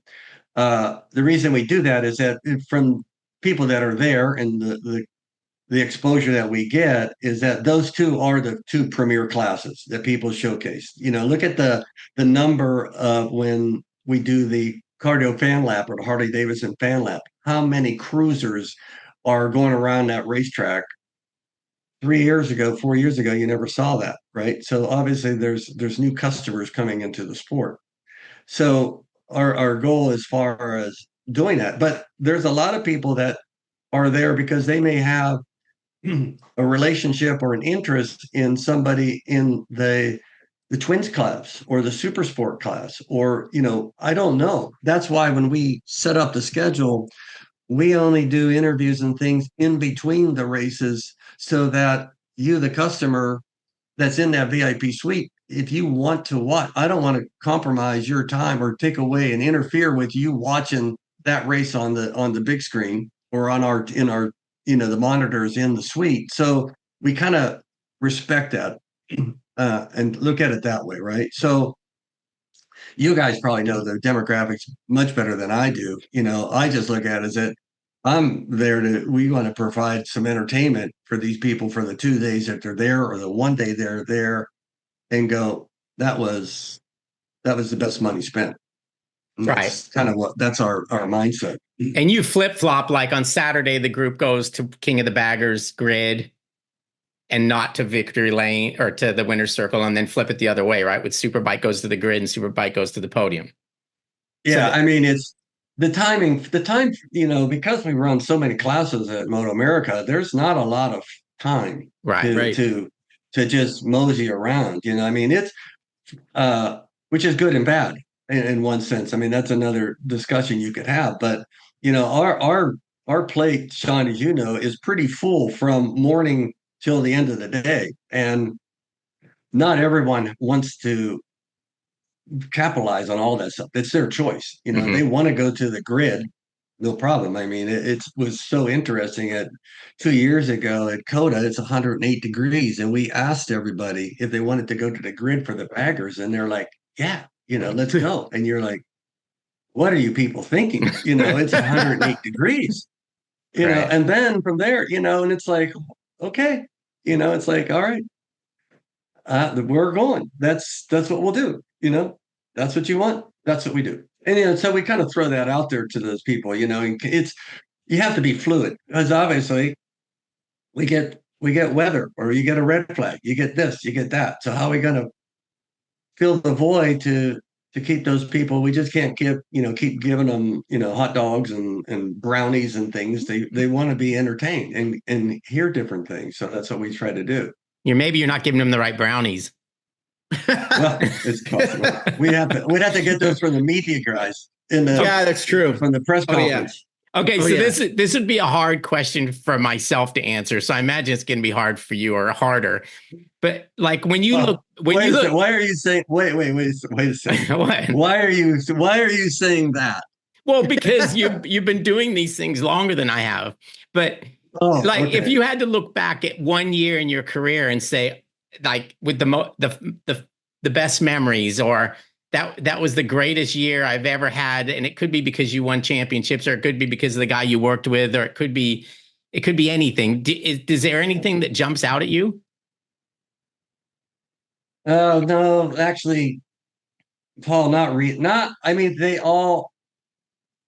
S3: The reason we do that is that from people that are there and the exposure that we get is that those two are the two premier classes that people showcase. Look at the number of when we do the cardio fan lap or the Harley Davidson fan lap, how many cruisers are going around that racetrack. 3 years ago, 4 years ago, you never saw that, right? So obviously there's new customers coming into the sport. So our goal as far as doing that, but there's a lot of people that are there because they may have a relationship or an interest in somebody in the twins class or the super sport class, or I don't know. That's why when we set up the schedule, we only do interviews and things in between the races so that you, the customer that's in that VIP suite, if you want to watch, I don't want to compromise your time or take away and interfere with you watching that race on the big screen or in our the monitors in the suite. So we kind of respect that and look at it that way, right? So you guys probably know the demographics much better than I do. I just look at it as that we want to provide some entertainment for these people for the 2 days that they're there or the one day they're there and go, that was the best money spent. And that's kind of that's our mindset.
S2: And you flip flop, like on Saturday, the group goes to King of the Baggers grid and not to Victory Lane or to the winner's circle, and then flip it the other way, right? With Superbike goes to the grid and Superbike goes to the podium.
S3: Yeah. I mean, it's the time, because we run so many classes at MotoAmerica, there's not a lot of time to just mosey around, I mean, it's, which is good and bad in one sense. I mean, that's another discussion you could have, but our plate, Sean, as you know, is pretty full from morning till the end of the day. And not everyone wants to capitalize on all that stuff. It's their choice. They want to go to the grid, no problem. I mean, it was so interesting. 2 years ago at COTA, it's 108 degrees. And we asked everybody if they wanted to go to the grid for the baggers. And they're like, yeah, let's go. And you're like, what are you people thinking? It's 108 degrees, and then from there, and it's like, okay, it's like, all right, we're going. That's what we'll do. That's what you want. That's what we do. And so we kind of throw that out there to those people. And you have to be fluid because obviously we get weather or you get a red flag. You get this, you get that. So how are we going to fill the void to keep those people? We just can't keep giving them hot dogs and brownies and things. They want to be entertained and hear different things. So that's what we try to do.
S2: Maybe you're not giving them the right brownies.
S3: Well, it's possible. We'd have to get those from the media guys
S1: yeah, that's true.
S3: from the press
S1: Oh, yeah.
S3: conference.
S2: Okay,
S1: Oh,
S2: so
S1: yeah.
S2: this would be a hard question for myself to answer. So I imagine it's going to be hard for you or harder. But like when you look,
S3: Why are you saying? Wait a second.
S2: what?
S3: Why are you saying that?
S2: Well, because you've been doing these things longer than I have. But
S3: Oh,
S2: like
S3: okay.
S2: if you had to look back at 1 year in your career and say, like with the best memories, or that was the greatest year I've ever had, and it could be because you won championships, or it could be because of the guy you worked with, or it could be anything. Is there anything that jumps out at you?
S3: Oh no, actually, Paul, not. I mean, they all.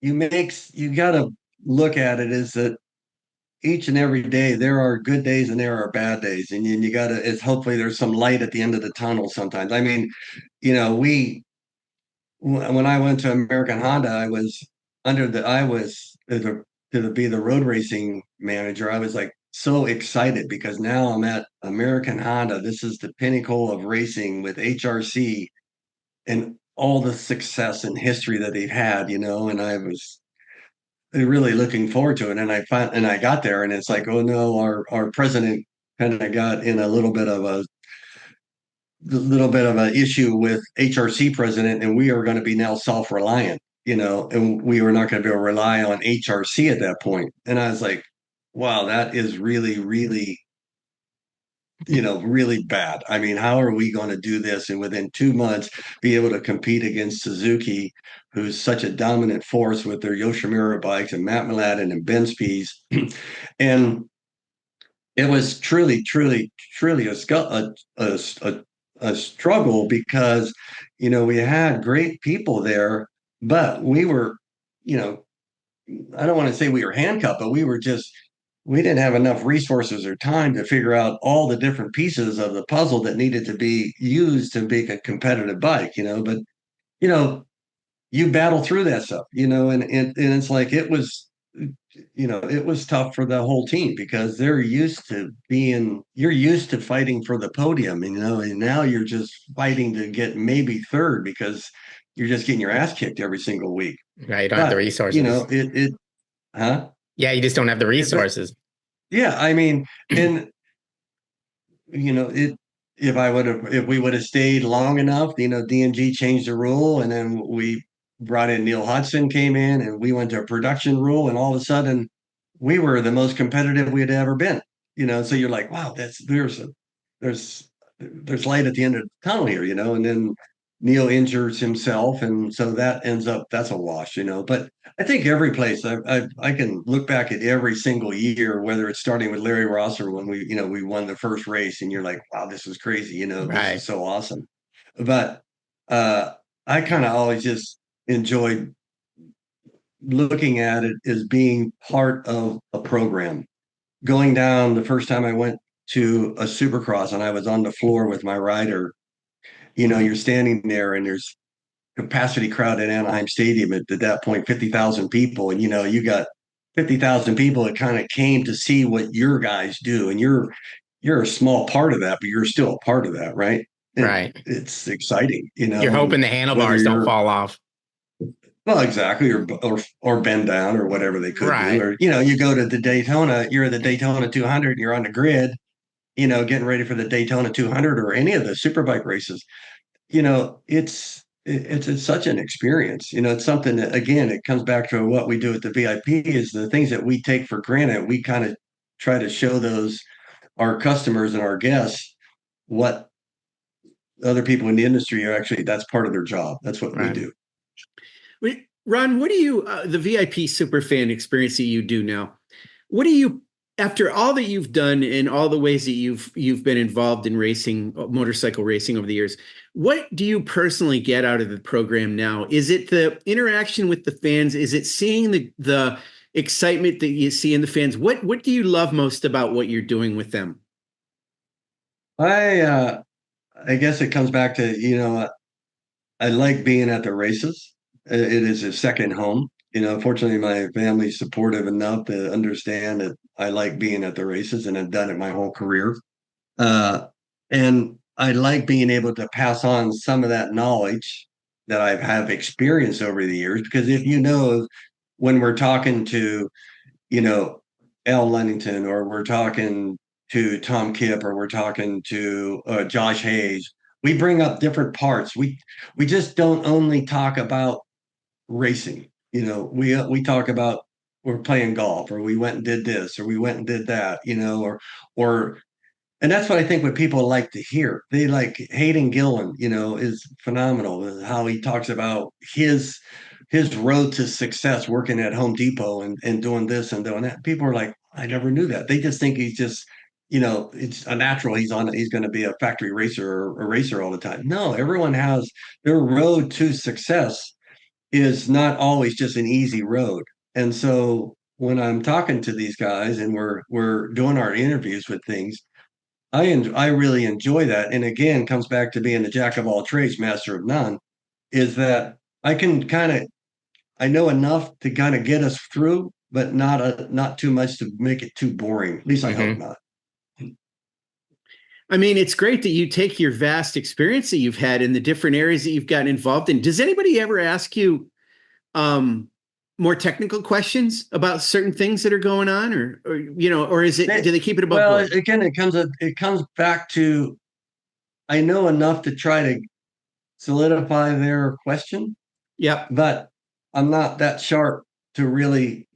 S3: You got to look at it as that each and every day there are good days and there are bad days, and you got to. It's hopefully there's some light at the end of the tunnel. Sometimes, I mean, we when I went to American Honda, I was to be the road racing manager. I was like so excited because now I'm at American Honda. This is the pinnacle of racing with HRC and all the success and history that they've had, and I was really looking forward to it. And I got there and it's like, oh no, our president kind of got in a little bit of an issue with HRC president, and we are going to be now self-reliant, and we were not going to be able to rely on HRC at that point. And I was like, wow, that is really, really, really bad. I mean, how are we going to do this and within 2 months be able to compete against Suzuki, who's such a dominant force with their Yoshimura bikes and Matt Mladen and Ben Spies? And it was truly, truly, truly a struggle because we had great people there, but we were, I don't want to say we were handcuffed, but we didn't have enough resources or time to figure out all the different pieces of the puzzle that needed to be used to make a competitive bike. But you know you battle through that stuff, and it's like it was tough for the whole team because you're used to fighting for the podium, and now you're just fighting to get maybe third because you're just getting your ass kicked every single week.
S2: Right, you don't have the resources.
S3: Huh?
S2: Yeah, you just don't have the resources.
S3: Yeah, I mean, and it if we would have stayed long enough, DNG changed the rule, and then we brought in Neil Hudson came in, and we went to a production rule, and all of a sudden, we were the most competitive we had ever been. So you're like, wow, there's light at the end of the tunnel here, and then Neil injures himself, and so that's a wash. But I think every place I can look back at every single year, whether it's starting with Larry Rosser when we won the first race, and you're like, wow, this is crazy, this is so awesome. But I kind of always just enjoyed looking at it as being part of a program. Going down the first time I went to a supercross and I was on the floor with my rider, you're standing there and there's capacity crowd at Anaheim Stadium at that point, 50,000 people. And, you got 50,000 people that kind of came to see what your guys do. And you're a small part of that, but you're still a part of that. Right.
S2: Right.
S3: It's exciting.
S2: You're hoping the handlebars don't fall off.
S3: Well, exactly. Or bend down or whatever they could do. Or, you go to the Daytona, you're at the Daytona 200, you're on the grid, getting ready for the Daytona 200 or any of the superbike races. It's such an experience. It's something that, again, it comes back to what we do at the VIP is the things that we take for granted. We kind of try to show our customers and our guests what other people in the industry are actually, that's part of their job. That's what we do.
S1: Ron, what do you, the VIP Superfan Experience that you do now, what do you, after all that you've done and all the ways that you've been involved in racing, motorcycle racing over the years, what do you personally get out of the program now? Is it the interaction with the fans? Is it seeing the excitement that you see in the fans? What do you love most about what you're doing with them?
S3: I guess it comes back to, I like being at the races. It is a second home. Fortunately, my family's supportive enough to understand that I like being at the races and I've done it my whole career. And I like being able to pass on some of that knowledge that I have experienced over the years, because if when we're talking to, Al Lennington, or we're talking to Tom Kipp, or we're talking to Josh Hayes, we bring up different parts. We just don't only talk about racing. We talk about, we're playing golf, or we went and did this, or we went and did that, or and that's what I think what people like to hear. They like Hayden Gillen, is phenomenal. How he talks about his road to success working at Home Depot and doing this and doing that. People are like, I never knew that. They just think he's just, it's a natural. He's going to be a factory racer or a racer all the time. No, everyone has their road to success is not always just an easy road. And so when I'm talking to these guys and we're doing our interviews with things, I really enjoy that. And again, comes back to being the jack of all trades, master of none, is that I know enough to kind of get us through, but not too much to make it too boring. At least I hope not.
S1: I mean, it's great that you take your vast experience that you've had in the different areas that you've gotten involved in. Does anybody ever ask you more technical questions about certain things that are going on, or is it, do they keep it above board?
S3: Again, it comes back to, I know enough to try to solidify their question.
S1: Yep.
S3: But I'm not that sharp to really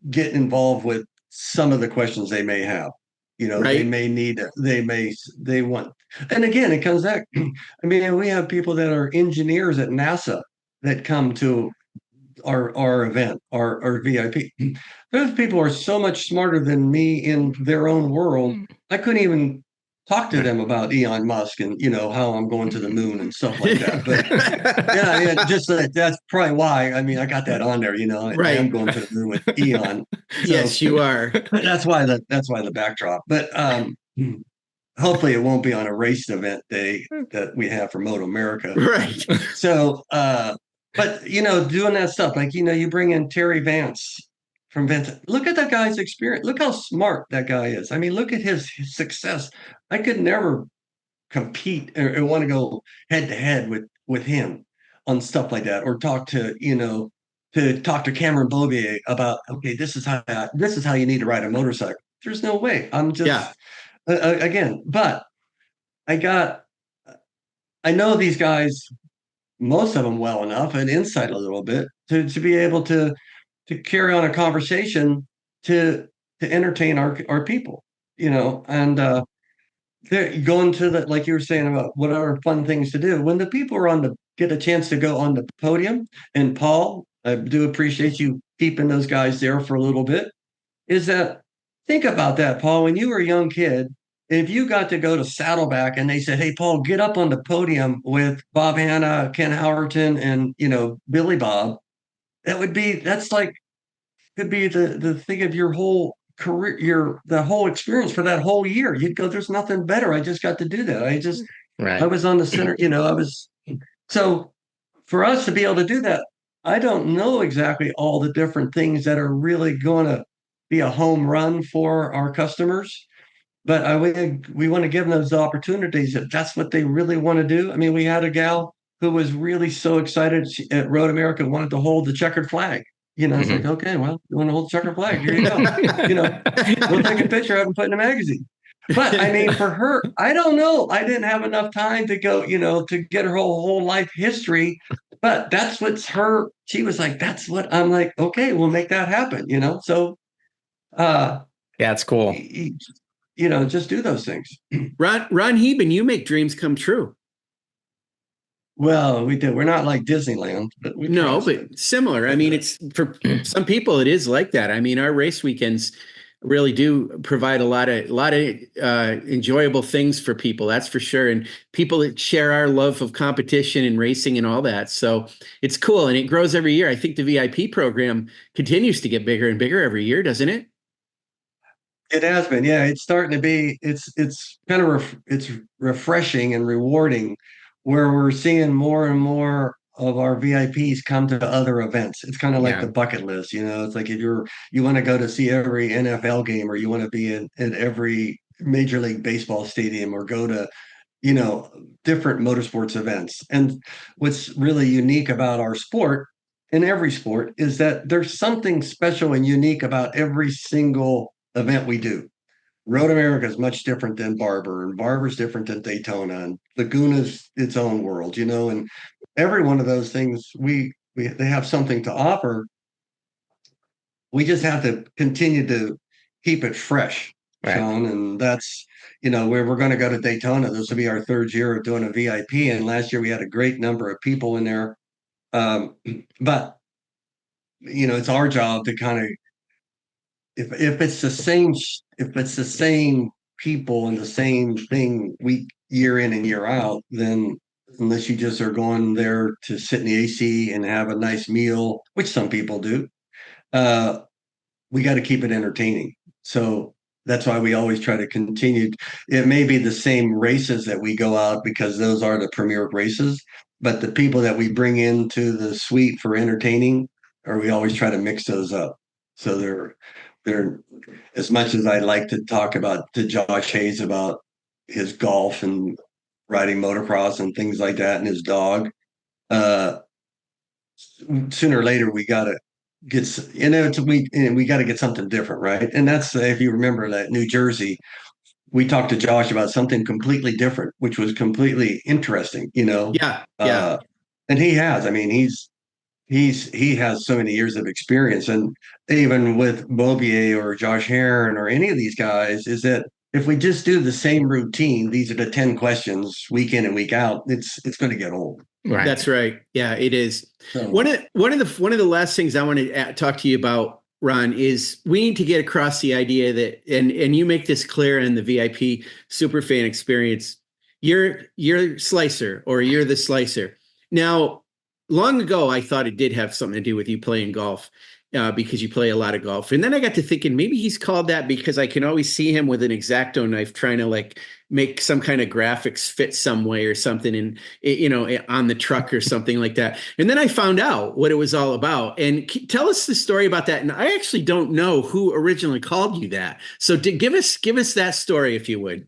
S3: get involved with some of the questions they may have. Right. They may need, they want, and again, it comes back. I mean, we have people that are engineers at NASA that come to our event, our VIP. Those people are so much smarter than me in their own world. I couldn't even talk to them about Elon Musk and how I'm going to the moon and stuff like that. But just that's probably why. I mean, I got that on there. I am going to the moon with Elon.
S1: So, yes, you are.
S3: That's why the backdrop. But hopefully, it won't be on a race event day that we have for MotoAmerica.
S1: Right.
S3: So, but doing that stuff, like you bring in Terry Vance from Vincent. Look at that guy's experience. Look how smart that guy is. I mean, look at his success. I could never compete or want to go head to head with him on stuff like that, or talk to Cameron Beaubier about, okay, this is how you need to ride a motorcycle. There's no way. I'm just again, but I know these guys, most of them well enough, and insight a little bit to be able to carry on a conversation to entertain our people, and they're going to the, like you were saying about what are fun things to do when the people are get a chance to go on the podium. And Paul, I do appreciate you keeping those guys there for a little bit. Is that, think about that, Paul, when you were a young kid, if you got to go to Saddleback and they said, hey, Paul, get up on the podium with Bob Hanna, Ken Howerton, and Billy Bob, could be the thing of your whole career, the whole experience for that whole year. You'd go, there's nothing better. I just got to do that. I was on the center, so for us to be able to do that, I don't know exactly all the different things that are really going to be a home run for our customers, but we want to give them those opportunities if that's what they really want to do. I mean, we had a gal who was really so excited at Road America, wanted to hold the checkered flag. It's like, okay, well, you want to hold the checkered flag? Here you go. We'll take a picture of it and put it in a magazine. But I mean, for her, I don't know. I didn't have enough time to go, to get her whole life history. But that's what's her. She was like, that's what I'm like. Okay, we'll make that happen. So,
S2: yeah, it's cool.
S3: Just do those things.
S1: Ron Heben, you make dreams come true.
S3: Well, we do. We're not like Disneyland, but
S1: but similar. I mean, it's for some people, it is like that. I mean, our race weekends really do provide a lot of enjoyable things for people. That's for sure. And people that share our love of competition and racing and all that. So it's cool. And it grows every year. I think the VIP program continues to get bigger and bigger every year, doesn't it?
S3: It has been. Yeah. It's starting to be, it's kind of, it's refreshing and rewarding, where we're seeing more and more of our VIPs come to other events. It's kind of like the bucket list, it's like if you want to go to see every NFL game, or you want to be in every Major League Baseball stadium, or go to, different motorsports events. And what's really unique about our sport, in every sport, is that there's something special and unique about every single event we do. Road America is much different than Barber, and Barber's different than Daytona, and Laguna's its own world, and every one of those things they have something to offer. We just have to continue to keep it fresh,
S2: Right.
S3: Sean, and that's where we're going to go to Daytona. This will be our third year of doing a VIP, and last year we had a great number of people in there. But it's our job to kind of, if it's the same people and the same thing week year in and year out, then unless you just are going there to sit in the AC and have a nice meal, which some people do, we got to keep it entertaining. So that's why we always try to continue. It may be the same races that we go out because those are the premier races, but the people that we bring into the suite for entertaining, or we always try to mix those up. So they're as much as I like to talk about to Josh Hayes about his golf and riding motocross and things like that and his dog. Sooner or later we got to we got to get something different, right? And that's if you remember that New Jersey, we talked to Josh about something completely different, which was completely interesting.
S1: Yeah.
S3: And he has. I mean, he has so many years of experience, and even with Bobier or Josh Heron or any of these guys, is that if we just do the same routine, these are the 10 questions week in and week out, it's going to get old.
S2: Right.
S1: That's right. Yeah, it is.
S3: So,
S1: One of the last things I want to talk to you about, Ron, is we need to get across the idea that, and you make this clear in the VIP Superfan Experience, you're Slicer, or you're the Slicer. Now, long ago, I thought it did have something to do with you playing golf, because you play a lot of golf. And then I got to thinking maybe he's called that because I can always see him with an X-Acto knife trying to make some kind of graphics fit some way or something, and on the truck or something like that. And then I found out what it was all about. And tell us the story about that. And I actually don't know who originally called you that. So give us that story, if you would.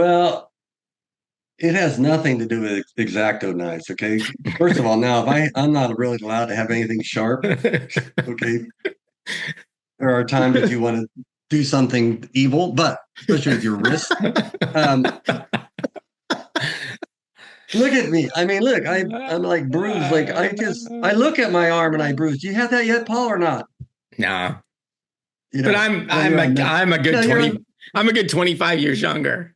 S3: well, it has nothing to do with X-Acto knives. Okay. First of all, now if I'm not really allowed to have anything sharp. Okay. There are times that you want to do something evil, but especially with your wrist. Look at me. I mean, look, I'm like bruised. Like I look at my arm and I bruise. Do you have that yet, Paul, or not?
S2: No. But I'm a good 20. I'm a good 25 years younger.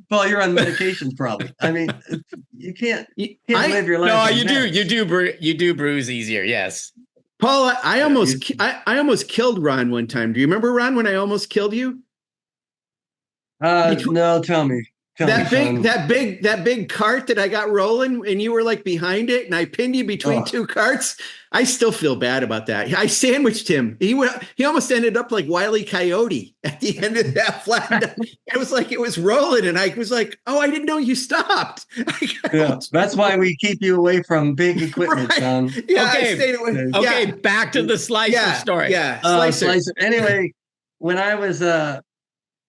S3: Paul, you're on medications, probably. I mean, you can't live your life.
S2: No,
S3: like
S2: you do bruise easier. Yes.
S1: Paul, I almost killed Ron one time. Do you remember, Ron, when I almost killed you?
S3: No, tell me.
S1: That big cart that I got rolling, and you were behind it, and I pinned you between two carts. I still feel bad about that. I sandwiched him. He almost ended up like Wile E. Coyote at the end of that flat. It was like it was rolling, and I was like, "Oh, I didn't know you stopped."
S3: Yeah, that's why we keep you away from big equipment, son.
S1: Yeah,
S2: okay.
S1: I stayed away.
S2: Okay, back to the Slicer story.
S1: Yeah,
S3: Slicer. Anyway, when I was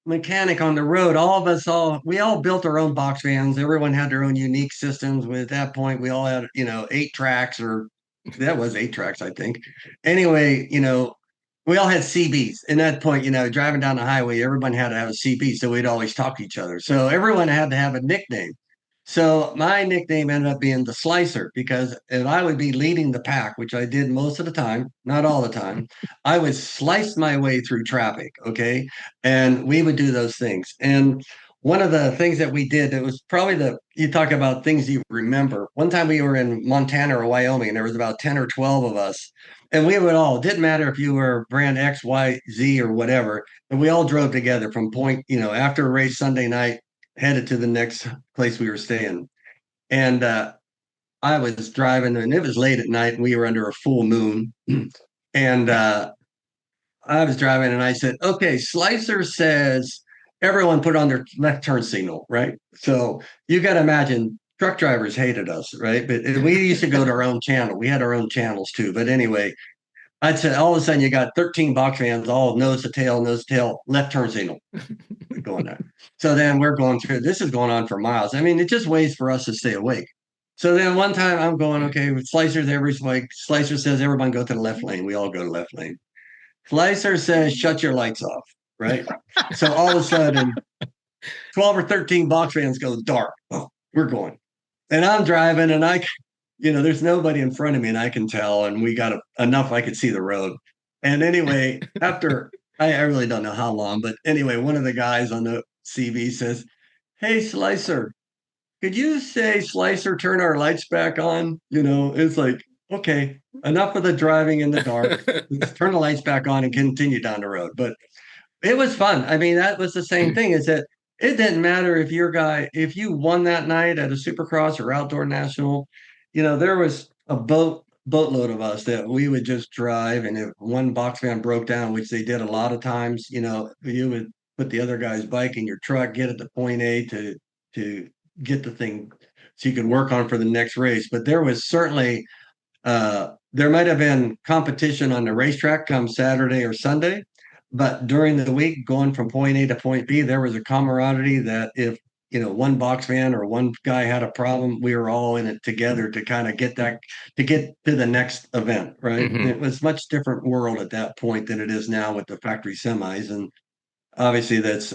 S3: mechanic on the road, we all built our own box vans. Everyone had their own unique systems. At that point, we all had 8 tracks, or that was 8 tracks, I think. Anyway, we all had CBs. In that point, driving down the highway, everyone had to have a CB, so we'd always talk to each other. So everyone had to have a nickname. So my nickname ended up being the Slicer, because if I would be leading the pack, which I did most of the time, not all the time, I would slice my way through traffic, okay? And we would do those things. And one of the things that we did, it was probably you talk about things you remember. One time we were in Montana or Wyoming, and there was about 10 or 12 of us. And we would all, didn't matter if you were brand X, Y, Z, or whatever, and we all drove together from point, after a race Sunday night, headed to the next place we were staying. And I was driving, and it was late at night, and we were under a full moon. And I was driving, and I said, okay, Slicer says everyone put on their left turn signal, right? So you got to imagine truck drivers hated us, right? But we used to go to our own channel. We had our own channels too. But anyway, I'd say all of a sudden you got 13 box fans, all nose to tail, left turn signal going there. So then we're going through, this is going on for miles. I mean, it's just ways for us to stay awake. So then one time I'm going, okay, with Slicer's Slicer says, everyone go to the left lane. We all go to left lane. Slicer says, shut your lights off, right? So all of a sudden, 12 or 13 box fans go dark. Oh, we're going. And I'm driving and there's nobody in front of me and I can tell. And we got enough I could see the road. And anyway, after I really don't know how long, but anyway, one of the guys on the CV says, hey, Slicer, could you say, Slicer, turn our lights back on? It's like, okay, enough of the driving in the dark. Let's turn the lights back on and continue down the road. But it was fun. I mean, that was the same thing, is that it didn't matter if if you won that night at a Supercross or outdoor national, there was a boatload of us that we would just drive. And if one box fan broke down, which they did a lot of times, you would put the other guy's bike in your truck, get it to point A to get the thing so you could work on for the next race. But there was certainly there might have been competition on the racetrack come Saturday or Sunday, but during the week, going from point A to point B, there was a camaraderie that if one box fan or one guy had a problem, we were all in it together to kind of get to the next event, right?
S2: Mm-hmm.
S3: It was much different world at that point than it is now with the factory semis, and obviously it's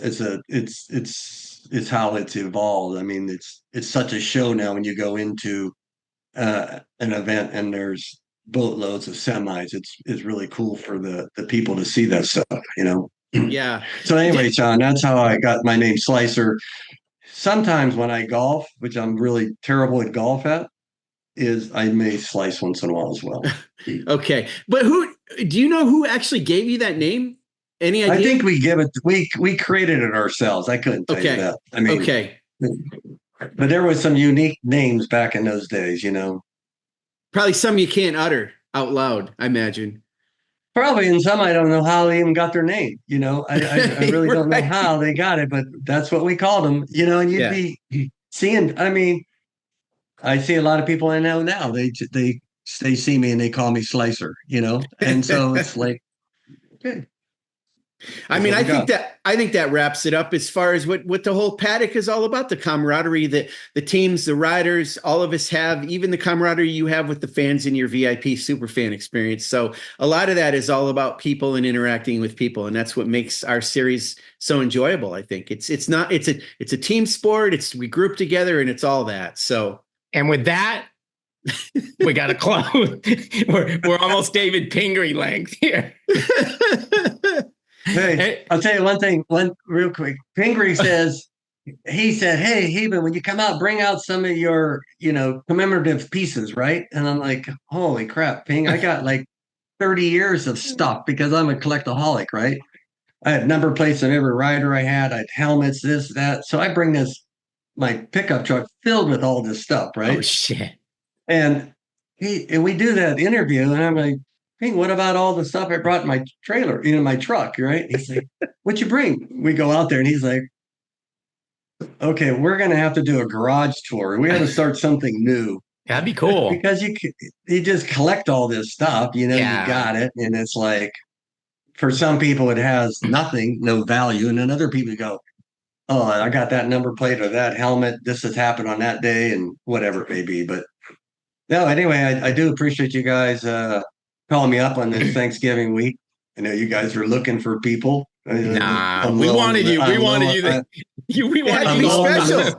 S3: how it's evolved. I mean, it's such a show now when you go into an event and there's boatloads of semis. It's really cool for the people to see that stuff,
S1: Yeah.
S3: So anyway, Sean, that's how I got my name Slicer. Sometimes when I golf, which I'm really terrible at golf at, is I may slice once in a while as well.
S1: Okay. But do you know who actually gave you that name? Any idea?
S3: I think we created it ourselves. I couldn't tell you that. I mean,
S1: okay.
S3: But there was some unique names back in those days,
S1: Probably some you can't utter out loud, I imagine.
S3: Probably, and some I don't know how they even got their name. I really don't know how they got it, but that's what we called them. And you'd be seeing. I mean, I see a lot of people I know now. They see me and they call me Slicer. And so it's like, okay.
S1: I mean, I think that wraps it up as far as what the whole paddock is all about, the camaraderie that the teams, the riders, all of us have, even the camaraderie you have with the fans in your VIP Superfan experience. So a lot of that is all about people and interacting with people. And that's what makes our series so enjoyable. I think it's a team sport. We group together and it's all that. So,
S2: and with that, we got to close. We're almost David Pingree length here.
S3: Hey, I'll tell you one real quick. Pingree says, he said, hey, Heben, when you come out, bring out some of your, commemorative pieces, right? And I'm like, holy crap, Ping, I got like 30 years of stuff because I'm a collectaholic, right? I had number plates of every rider I had helmets, this, that. So I bring my pickup truck filled with all this stuff, right?
S2: Oh, shit.
S3: And we do that interview, and I'm like, Ping, what about all the stuff I brought in my trailer, my truck, right? He's like, what'd you bring? We go out there and he's like, okay, we're going to have to do a garage tour. We have to start something new.
S2: That'd be cool.
S3: Because you just collect all this stuff, you got it. And it's like, for some people, it has nothing, no value. And then other people go, oh, I got that number plate or that helmet. This has happened on that day and whatever it may be. But no, anyway, I do appreciate you guys calling me up on this Thanksgiving week. I know you guys are looking for people.
S2: Nah, we wanted you. We wanted you. We wanted you
S1: special.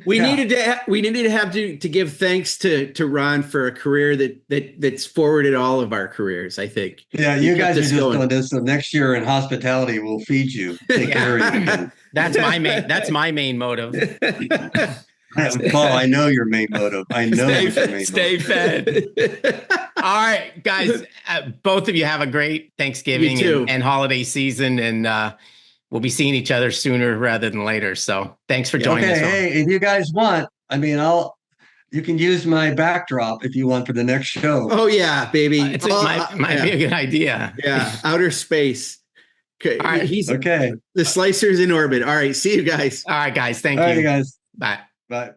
S1: We needed to have to give thanks to Ron for a career that's forwarded all of our careers, I think.
S3: Yeah, you guys are just doing this. So next year in hospitality, we'll feed you. Take care of you.
S2: That's my main motive.
S3: Paul, I know your main motive. I know
S2: stay fed. All right, guys, both of you have a great Thanksgiving and holiday season, and we'll be seeing each other sooner rather than later. So thanks for joining us.
S3: Hey, if you guys want, I mean, you can use my backdrop if you want for the next show.
S1: Oh yeah, baby.
S2: It might be a good idea.
S1: Yeah, outer space. Okay,
S2: all right.
S1: The Slicer's in orbit. All right, see you guys.
S2: All right, guys. Thank you.
S3: All right, guys.
S2: Bye.
S3: Bye.